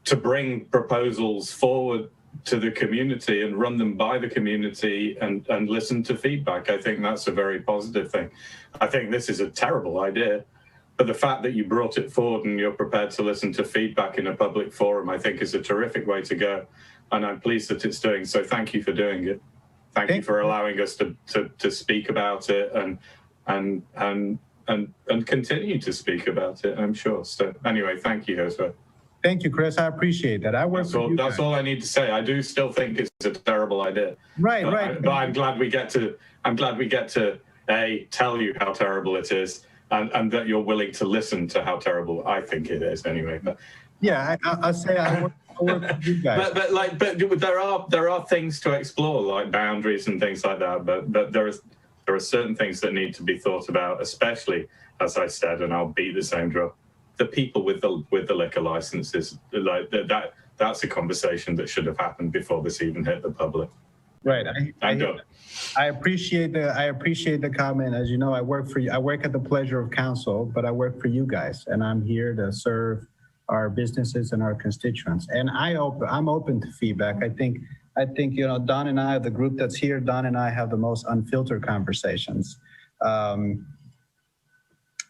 to bring proposals forward to the community and run them by the community and listen to feedback. I think that's a very positive thing. I think this is a terrible idea, but the fact that you brought it forward and you're prepared to listen to feedback in a public forum, I think is a terrific way to go. And I'm pleased that it's doing so. Thank you for doing it. Thank you for allowing us to speak about it and continue to speak about it, I'm sure. So anyway, thank you, Josue. Thank you, Chris. I appreciate that. That's all I need to say. I do still think it's a terrible idea. Right. But I'm glad we get to tell you how terrible it is, and that you're willing to listen to how terrible I think it is. Anyway, but yeah, I'll say I work with you guys. But there are things to explore, like boundaries and things like that. But there are certain things that need to be thought about, especially, as I said, and I'll beat the same drum. The people with the liquor licenses, like that's a conversation that should have happened before this even hit the public. Right. I appreciate the comment. As you know, I work for you. I work at the pleasure of council, but I work for you guys, and I'm here to serve our businesses and our constituents. And I'm open to feedback. I think Don and I, the group that's here, Don and I have the most unfiltered conversations.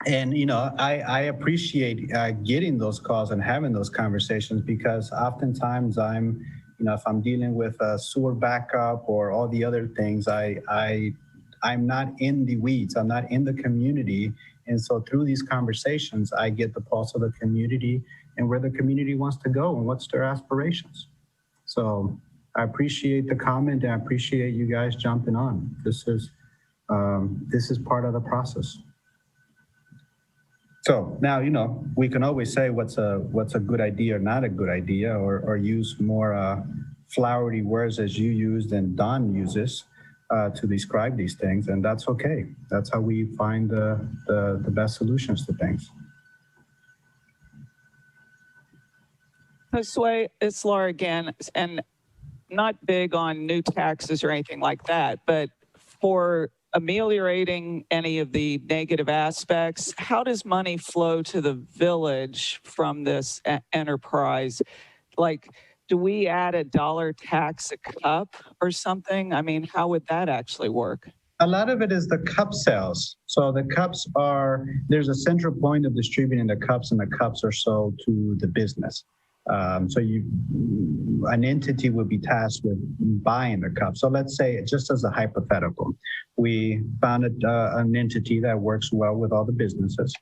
And, I appreciate getting those calls and having those conversations, because oftentimes if I'm dealing with a sewer backup or all the other things, I'm not in the weeds. I'm not in the community. And so through these conversations, I get the pulse of the community and where the community wants to go and what's their aspirations. So I appreciate the comment, and I appreciate you guys jumping on. This is part of the process. So now, we can always say what's a good idea or not a good idea, or use more flowery words as you used and Don uses to describe these things, and that's okay. That's how we find the best solutions to things. Josue, it's Laura again, and not big on new taxes or anything like that, but for ameliorating any of the negative aspects, how does money flow to the village from this enterprise? Like, do we add $1 tax a cup or something? I mean, how would that actually work? A lot of it is the cup sales. So the cups there's a central point of distributing the cups, and the cups are sold to the business. So an entity would be tasked with buying the cup. So let's say, just as a hypothetical, we found an entity that works well with all the businesses.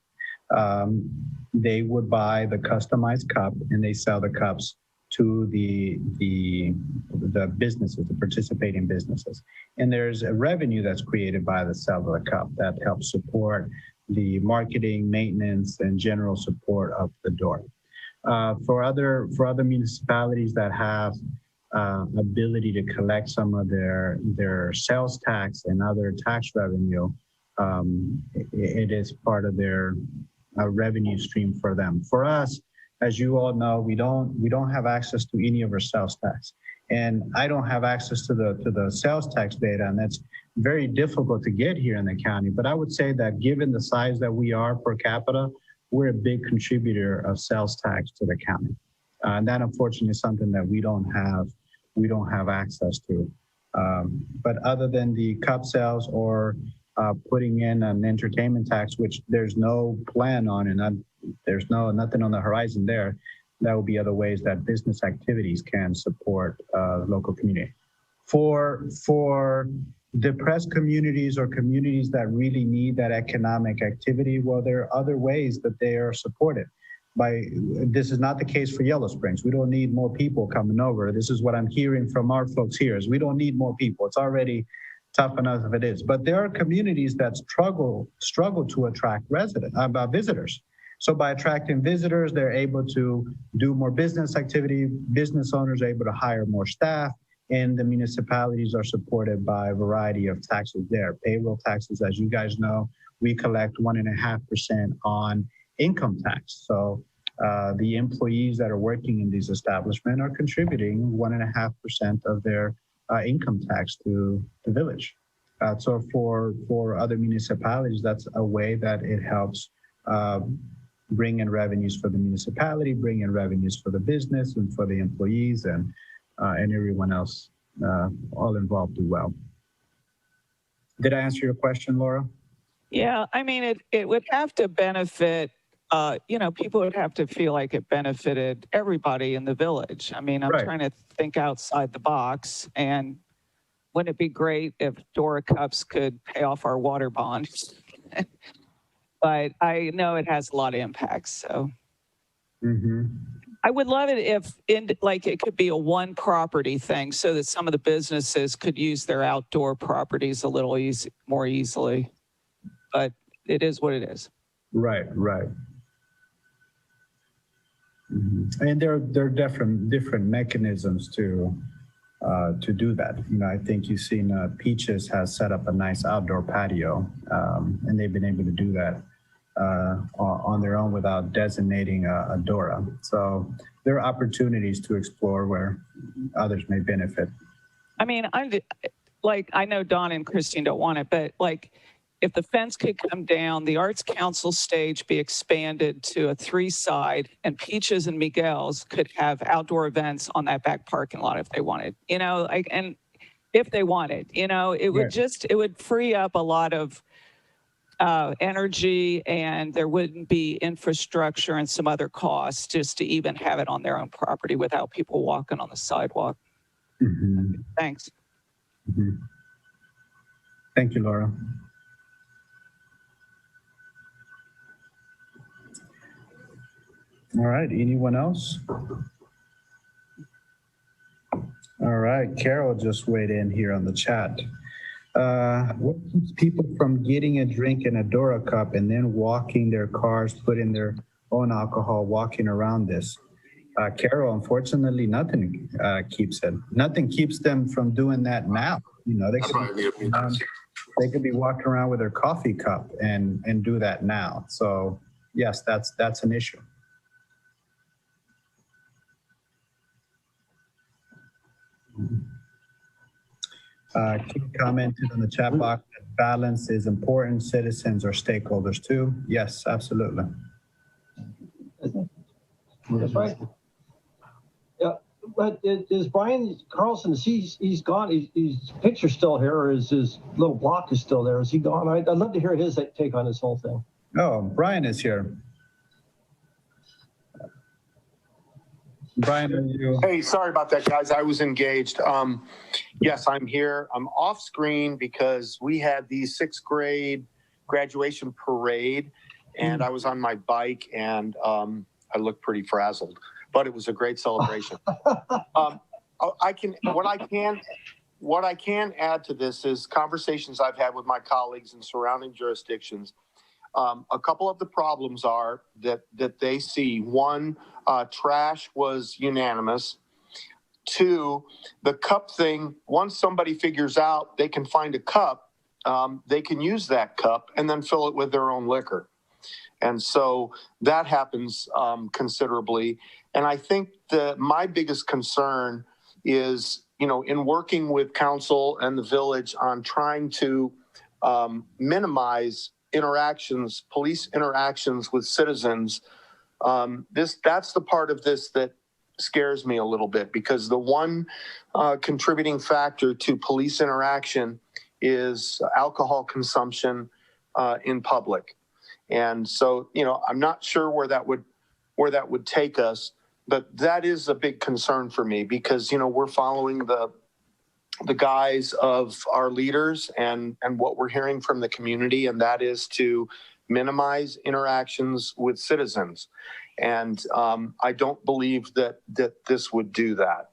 They would buy the customized cup, and they sell the cups to the businesses, the participating businesses. And there's a revenue that's created by the sale of the cup that helps support the marketing, maintenance, and general support of the door. For other municipalities that have ability to collect some of their sales tax and other tax revenue, it is part of their revenue stream for them. For us, as you all know, we don't have access to any of our sales tax, and I don't have access to the sales tax data, and that's very difficult to get here in the county. But I would say that given the size that we are per capita, we're a big contributor of sales tax to the county. And that unfortunately is something that we don't have access to. But other than the cup sales or putting in an entertainment tax, which there's no plan on, and there's nothing on the horizon there. That will be other ways that business activities can support local community. For depressed communities or communities that really need that economic activity, well, there are other ways that they are supported. This is not the case for Yellow Springs. We don't need more people coming over. This is what I'm hearing from our folks here, is we don't need more people. It's already tough enough if it is. But there are communities that struggle to attract visitors. So by attracting visitors, they're able to do more business activity. Business owners are able to hire more staff, and the municipalities are supported by a variety of taxes there. Payroll taxes, as you guys know, we collect 1.5% on income tax. So the employees that are working in these establishments are contributing 1.5% of their income tax to the village. So for other municipalities, that's a way that it helps bring in revenues for the municipality, bring in revenues for the business and for the employees and everyone else, all involved do well. Did I answer your question, Laura? Yeah, I mean, it would have to benefit, people would have to feel like it benefited everybody in the village. I mean, I'm trying to think outside the box, and wouldn't it be great if Dora Cups could pay off our water bond? But I know it has a lot of impacts, so. I would love it if it could be a one property thing so that some of the businesses could use their outdoor properties a little more easily. But it is what it is. Right. And there are different mechanisms to do that. I think you've seen Peaches has set up a nice outdoor patio, and they've been able to do that on their own without designating a DORA. So there are opportunities to explore where others may benefit. I mean, I know Don and Christine don't want it, but if the fence could come down, the Arts Council stage be expanded to a 3-side, and Peaches and Miguel's could have outdoor events on that back parking lot if they wanted, and if they wanted, it would it would free up a lot of energy, and there wouldn't be infrastructure and some other costs just to even have it on their own property without people walking on the sidewalk. Thanks. Thank you, Laura. All right, anyone else? All right, Carol just weighed in here on the chat. What keeps people from getting a drink in a Dora cup and then walking their cars, putting their own alcohol, walking around this? Carol, unfortunately, nothing keeps it. Nothing keeps them from doing that now. They could be walking around with their coffee cup and do that now. So yes, that's an issue. Kim commented on the chat box that balance is important. Citizens are stakeholders too. Yes, absolutely. That's right. Yeah, but is Brian Carlson? He's gone? His picture's still here, or is his little block is still there? Is he gone? I'd love to hear his take on this whole thing. Oh, Brian is here. Brian, are you? Hey, sorry about that, guys. I was engaged. Yes, I'm here. I'm off screen because we had the 6th grade graduation parade, and I was on my bike, and I looked pretty frazzled, but it was a great celebration. What I can add to this is conversations I've had with my colleagues in surrounding jurisdictions. A couple of the problems are that they see. One, trash was unanimous. 2, the cup thing, once somebody figures out they can find a cup, they can use that cup and then fill it with their own liquor. And so that happens considerably. And I think my biggest concern is, in working with council and the village on trying to minimize interactions, police interactions with citizens, that's the part of this that scares me a little bit, because the one contributing factor to police interaction is alcohol consumption in public. And so, I'm not sure where that would take us, but that is a big concern for me because, we're following the guise of our leaders and what we're hearing from the community, and that is to minimize interactions with citizens. And I don't believe that this would do that.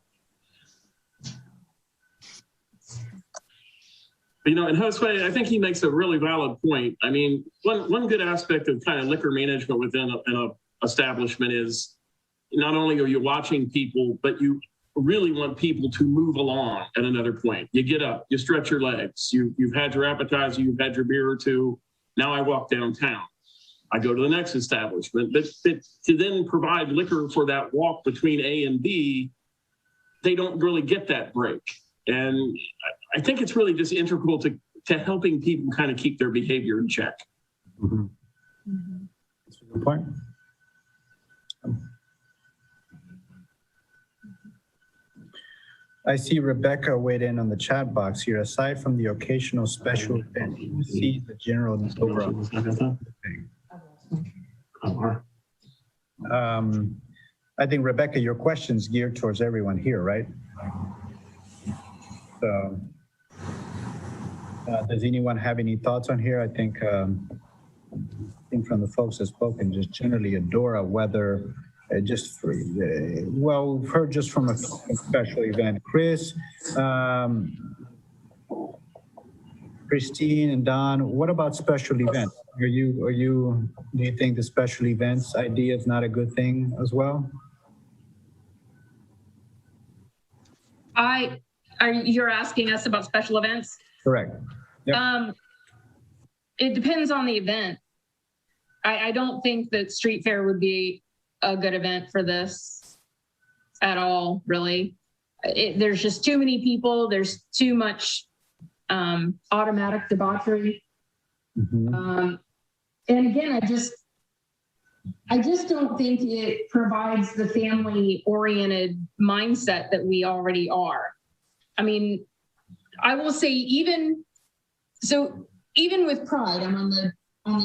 And Josue, I think he makes a really valid point. I mean, one good aspect of kind of liquor management within an establishment is not only are you watching people, but you really want people to move along at another point. You get up, you stretch your legs, you've had your appetizer, you've had your beer or two. Now I walk downtown. I go to the next establishment. But to then provide liquor for that walk between A and B, they don't really get that break. And I think it's really just integral to helping people kind of keep their behavior in check. Mm-hmm. That's a good point. I see Rebecca weighed in on the chat box here. Aside from the occasional special event, you see the general overall. I think, Rebecca, your question's geared towards everyone here, right? So, does anyone have any thoughts on here? I think from the folks that spoken, just generally Adora, whether just for, well, we've heard just from a special event. Chris, Christine and Don, what about special events? Do you think the special events idea is not a good thing as well? You're asking us about special events? Correct. Yep. It depends on the event. I don't think that street fair would be a good event for this at all, really. There's just too many people. There's too much automatic debauchery. Mm-hmm. And again, I just don't think it provides the family-oriented mindset that we already are. I mean, I will say even with Pride, I'm on the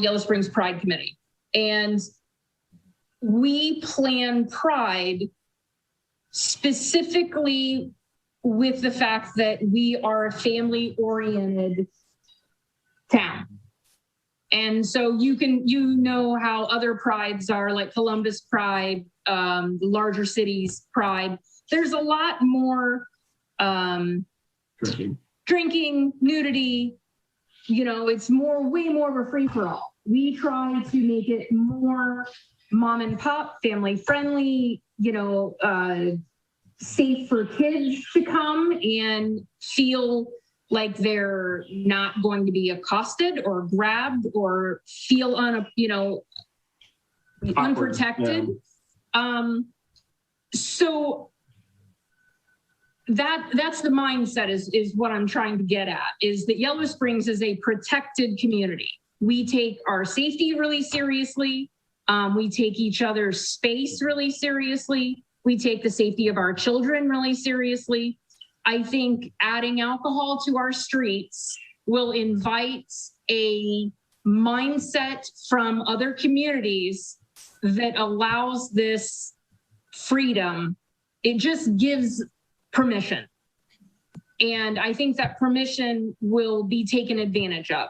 Yellow Springs Pride Committee, and we plan Pride specifically with the fact that we are a family-oriented town. And so you know how other prides are, like Columbus Pride, the larger cities Pride. There's a lot more drinking, nudity. It's way more of a free-for-all. We try to make it more mom and pop, family friendly, safe for kids to come and feel like they're not going to be accosted or grabbed or feel unprotected. Yeah. So that's the mindset is what I'm trying to get at, is that Yellow Springs is a protected community. We take our safety really seriously. We take each other's space really seriously. We take the safety of our children really seriously. I think adding alcohol to our streets will invite a mindset from other communities that allows this freedom. It just gives permission. And I think that permission will be taken advantage of.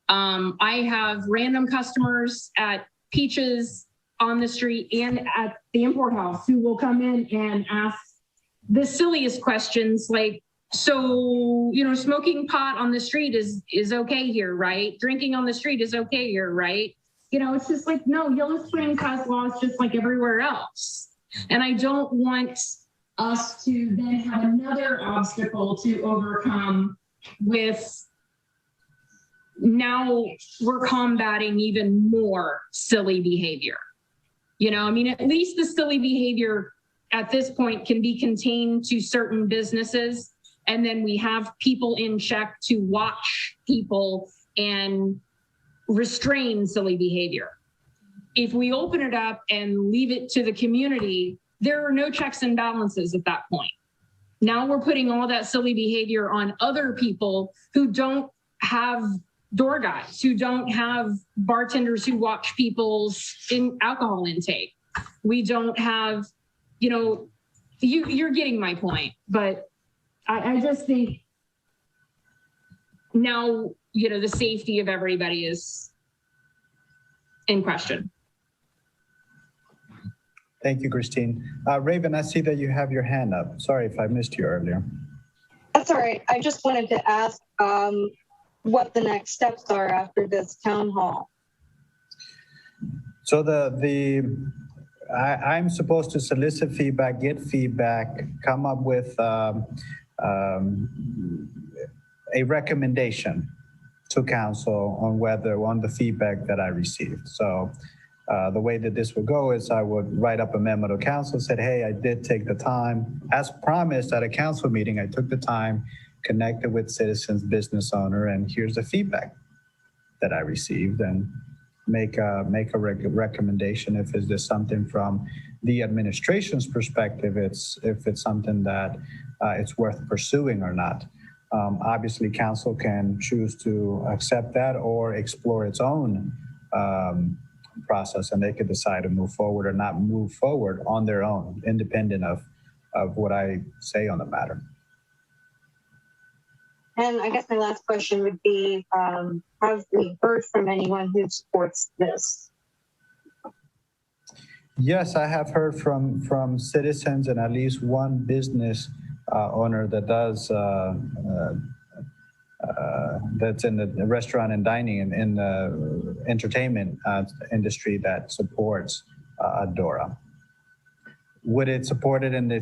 I have random customers at Peaches on the street and at the Import House who will come in and ask the silliest questions, like, so, smoking pot on the street is okay here, right? Drinking on the street is okay here, right? It's just like, no, Yellow Springs has laws just like everywhere else. And I don't want us to then have another obstacle to overcome with, now we're combating even more silly behavior. At least the silly behavior at this point can be contained to certain businesses. And then we have people in check to watch people and restrain silly behavior. If we open it up and leave it to the community, there are no checks and balances at that point. Now we're putting all that silly behavior on other people who don't have door guys, who don't have bartenders who watch people's alcohol intake. We don't have, you're getting my point, but I just think now, the safety of everybody is in question. Thank you, Christine. Raven, I see that you have your hand up. Sorry if I missed you earlier. That's all right. I just wanted to ask what the next steps are after this town hall. So I'm supposed to solicit feedback, get feedback, come up with a recommendation to council on the feedback that I received. So the way that this would go is I would write up a memo to council, said, hey, I did take the time. As promised at a council meeting, I took the time, connected with citizens, business owner, and here's the feedback that I received, and make a recommendation if is this something from the administration's perspective, if it's something that it's worth pursuing or not. Obviously, council can choose to accept that or explore its own process, and they could decide to move forward or not move forward on their own, independent of what I say on the matter. And I guess my last question would be, have we heard from anyone who supports this? Yes, I have heard from citizens and at least one business owner that does that's in the restaurant and dining and in the entertainment industry that supports Adora. Would it support it in the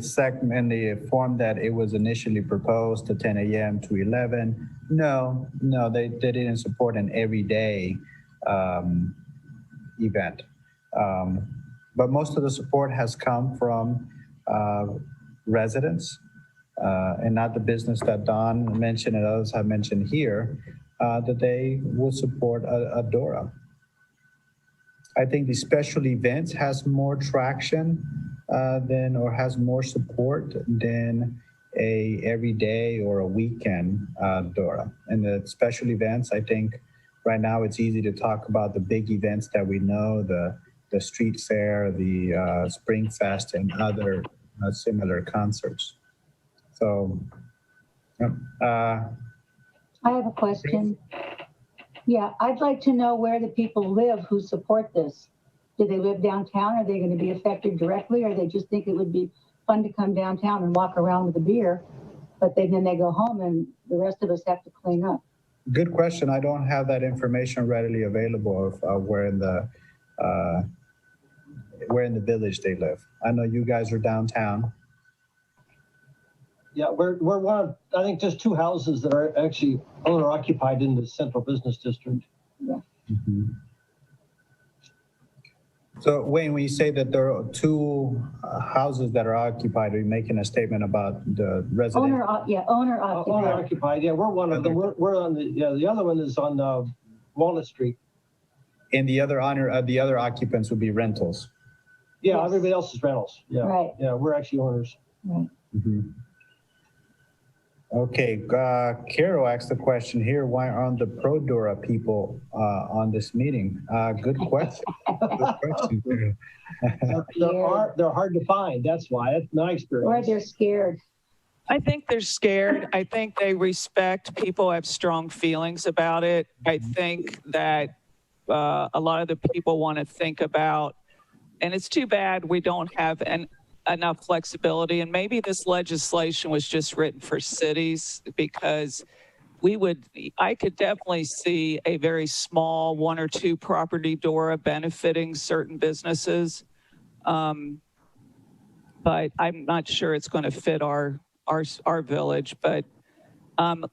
form that it was initially proposed to 10 a.m. to 11? No, they didn't support an everyday event. But most of the support has come from residents and not the business that Don mentioned and others have mentioned here, that they will support Adora. I think the special events has more traction has more support than a everyday or a weekend Adora. And the special events, I think right now it's easy to talk about the big events that we know, the street fair, the Spring Fest, and other similar concerts. So, I have a question. Yeah, I'd like to know where the people live who support this. Do they live downtown? Are they going to be affected directly, or they just think it would be fun to come downtown and walk around with a beer, but then they go home and the rest of us have to clean up? Good question. I don't have that information readily available of where in the village they live. I know you guys are downtown. Yeah, we're one of, I think, just two houses that are actually owner occupied in the central business district. Yeah. Mm-hmm. So Wayne, when you say that there are two houses that are occupied, are you making a statement about the resident? Owner occupied. Owner occupied. Yeah, we're one of them. We're on the other one is on Walnut Street. And the other occupants would be rentals. Yeah, Yes. Everybody else is rentals. Yeah, Right. Yeah, we're actually owners. Right. Mm-hmm. Okay, Carol asked the question here, why aren't the Pro-Dora people on this meeting? Good question. Good question, Carol. They're hard to find. That's why. That's my experience. Or they're scared. I think they're scared. I think they respect people have strong feelings about it. I think that a lot of the people want to think about, and it's too bad we don't have enough flexibility. And maybe this legislation was just written for cities, because I could definitely see a very small 1 or 2 property DORA benefiting certain businesses. But I'm not sure it's going to fit our village. But, and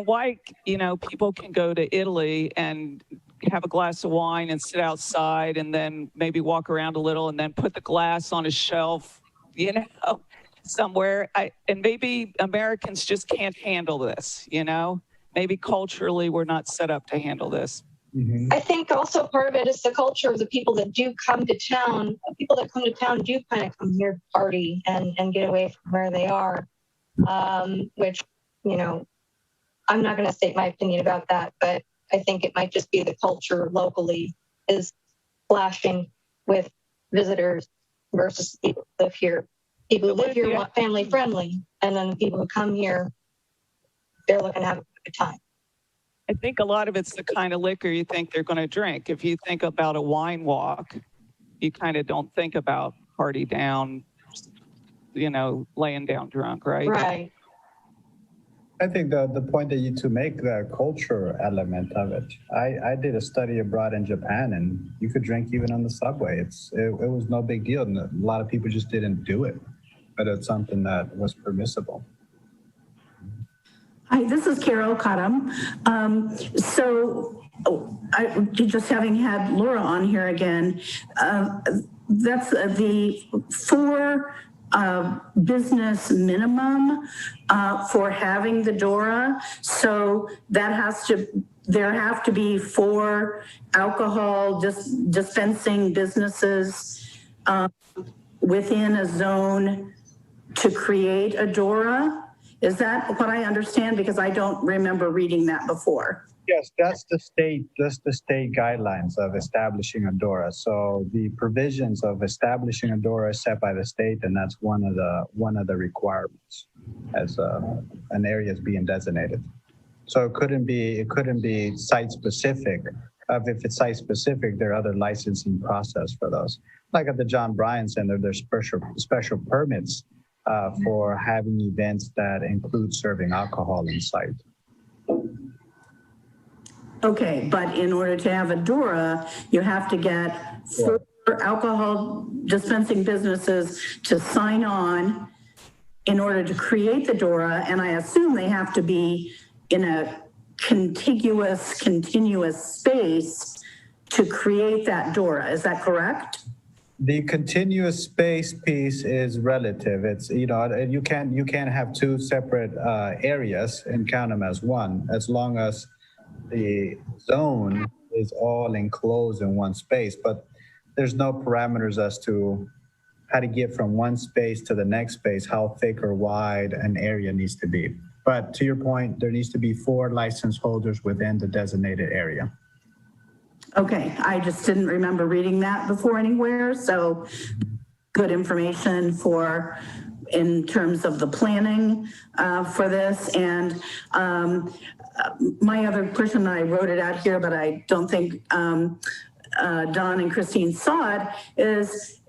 why, people can go to Italy and have a glass of wine and sit outside and then maybe walk around a little and then put the glass on a shelf, somewhere. And maybe Americans just can't handle this, maybe culturally we're not set up to handle this. I think also part of it is the culture of the people that do come to town. People that come to town do kind of come here to party and get away from where they are, which, I'm not going to state my opinion about that, but I think it might just be the culture locally is clashing with visitors versus people who live here. People who live here want family friendly, and then the people who come here, they're looking to have a good time. I think a lot of it's the kind of liquor you think they're going to drink. If you think about a wine walk, you kind of don't think about party down, laying down drunk, right? Right. I think the point that you two make, the culture element of it. I did a study abroad in Japan, and you could drink even on the subway. It was no big deal. And a lot of people just didn't do it, but it's something that was permissible. Hi, this is Carol Cottam. Just having had Laura on here again, that's the 4 business minimum for having the DORA. So there have to be 4 alcohol dispensing businesses within a zone to create a DORA. Is that what I understand? Because I don't remember reading that before. Yes, that's the state guidelines of establishing a DORA. So the provisions of establishing a DORA is set by the state, and that's one of the requirements as an area is being designated. So it couldn't be site specific. If it's site specific, there are other licensing process for those. Like at the John Bryan Center, there's special permits for having events that include serving alcohol in site. Okay, but in order to have a DORA, you have to get 4 alcohol dispensing businesses to sign on in order to create the DORA, and I assume they have to be in a continuous space to create that DORA. Is that correct? The continuous space piece is relative. It's, you can't have 2 separate areas and count them as one, as long as the zone is all enclosed in one space. But there's no parameters as to how to get from one space to the next space, how thick or wide an area needs to be. But to your point, there needs to be 4 license holders within the designated area. Okay, I just didn't remember reading that before anywhere, so good information in terms of the planning for this. And my other question, I wrote it out here, but I don't think Don and Christine saw it, is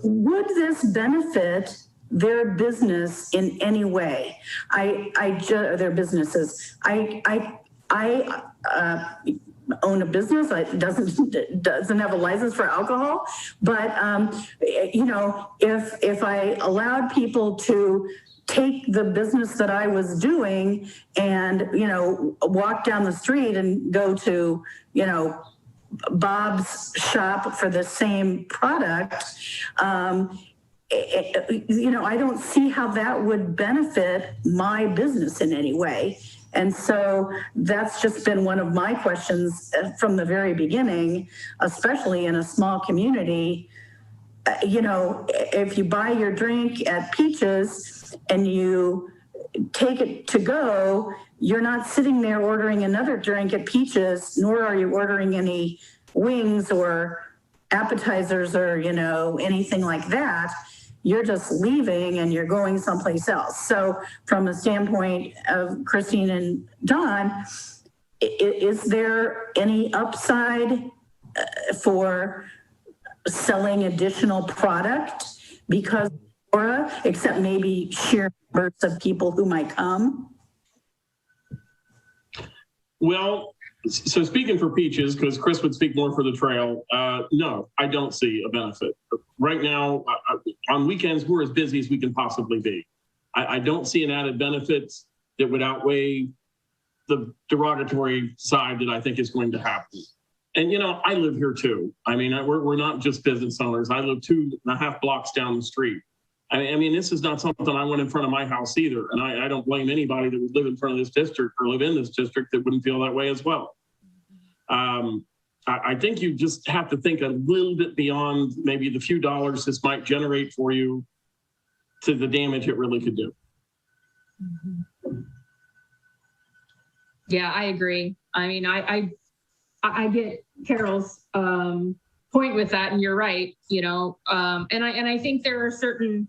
would this benefit their business in any way? Their businesses. I own a business. It doesn't have a license for alcohol, but if I allowed people to take the business that I was doing and walk down the street and go to Bob's shop for the same product, I don't see how that would benefit my business in any way. And so that's just been one of my questions from the very beginning, especially in a small community. If you buy your drink at Peaches and you take it to go, you're not sitting there ordering another drink at Peaches, nor are you ordering any wings or appetizers or, anything like that. You're just leaving and you're going someplace else. So from a standpoint of Christine and Don, is there any upside for selling additional product because except maybe sheer numbers of people who might come? Well, so speaking for Peaches, because Chris would speak more for the trail, no, I don't see a benefit. Right now, on weekends, we're as busy as we can possibly be. I don't see an added benefit that would outweigh the derogatory side that I think is going to happen. And, I live here too. I mean, we're not just business owners. I live 2.5 blocks down the street. I mean, this is not something I want in front of my house either. And I don't blame anybody that would live in front of this district or live in this district that wouldn't feel that way as well. I think you just have to think a little bit beyond maybe the few dollars this might generate for you to the damage it really could do. Yeah, I agree. I mean, I get Carol's point with that, and you're right, you know, and I think there are certain,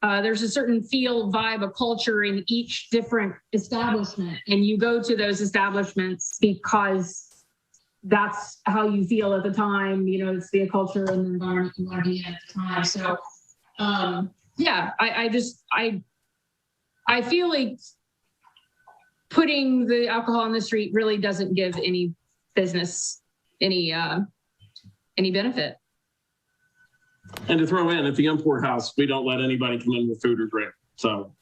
there's a certain feel, vibe, a culture in each different establishment, and you go to those establishments because that's how you feel at the time, you know, it's the culture and the environment you want to be in at the time. So, yeah, I feel like putting the alcohol on the street really doesn't give any business any benefit. And to throw in, at the import house, we don't let anybody come in with food or drink. So.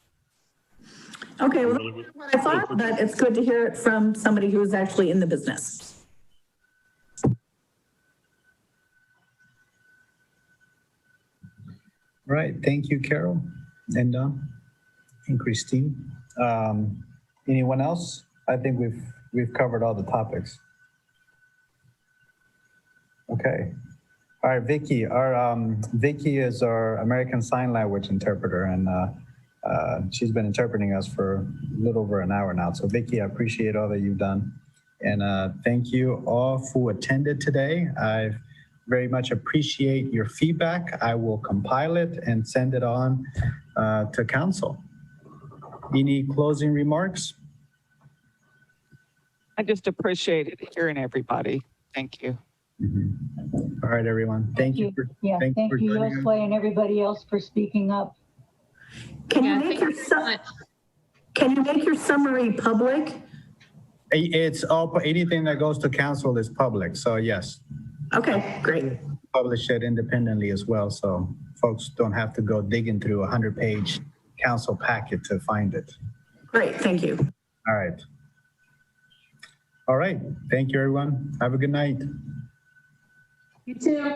Okay, well, that's what I thought, but it's good to hear it from somebody who's actually in the business. Right. Thank you, Carol and Don and Christine. Anyone else? I think we've covered all the topics. Okay. All right, Vicky. Vicky is our American Sign Language interpreter, and she's been interpreting us for a little over an hour now. So, Vicky, I appreciate all that you've done, and thank you all who attended today. I very much appreciate your feedback. I will compile it and send it on to council. Any closing remarks? I just appreciated hearing everybody. Thank you. All right, everyone. Thank you. Thank you, Josue, and everybody else for speaking up. Can you make your summary public? It's all, anything that goes to council is public. So yes. Okay, great. Publish it independently as well. So folks don't have to go digging through a 100-page council packet to find it. Great, thank you. All right. All right. Thank you, everyone. Have a good night. You too.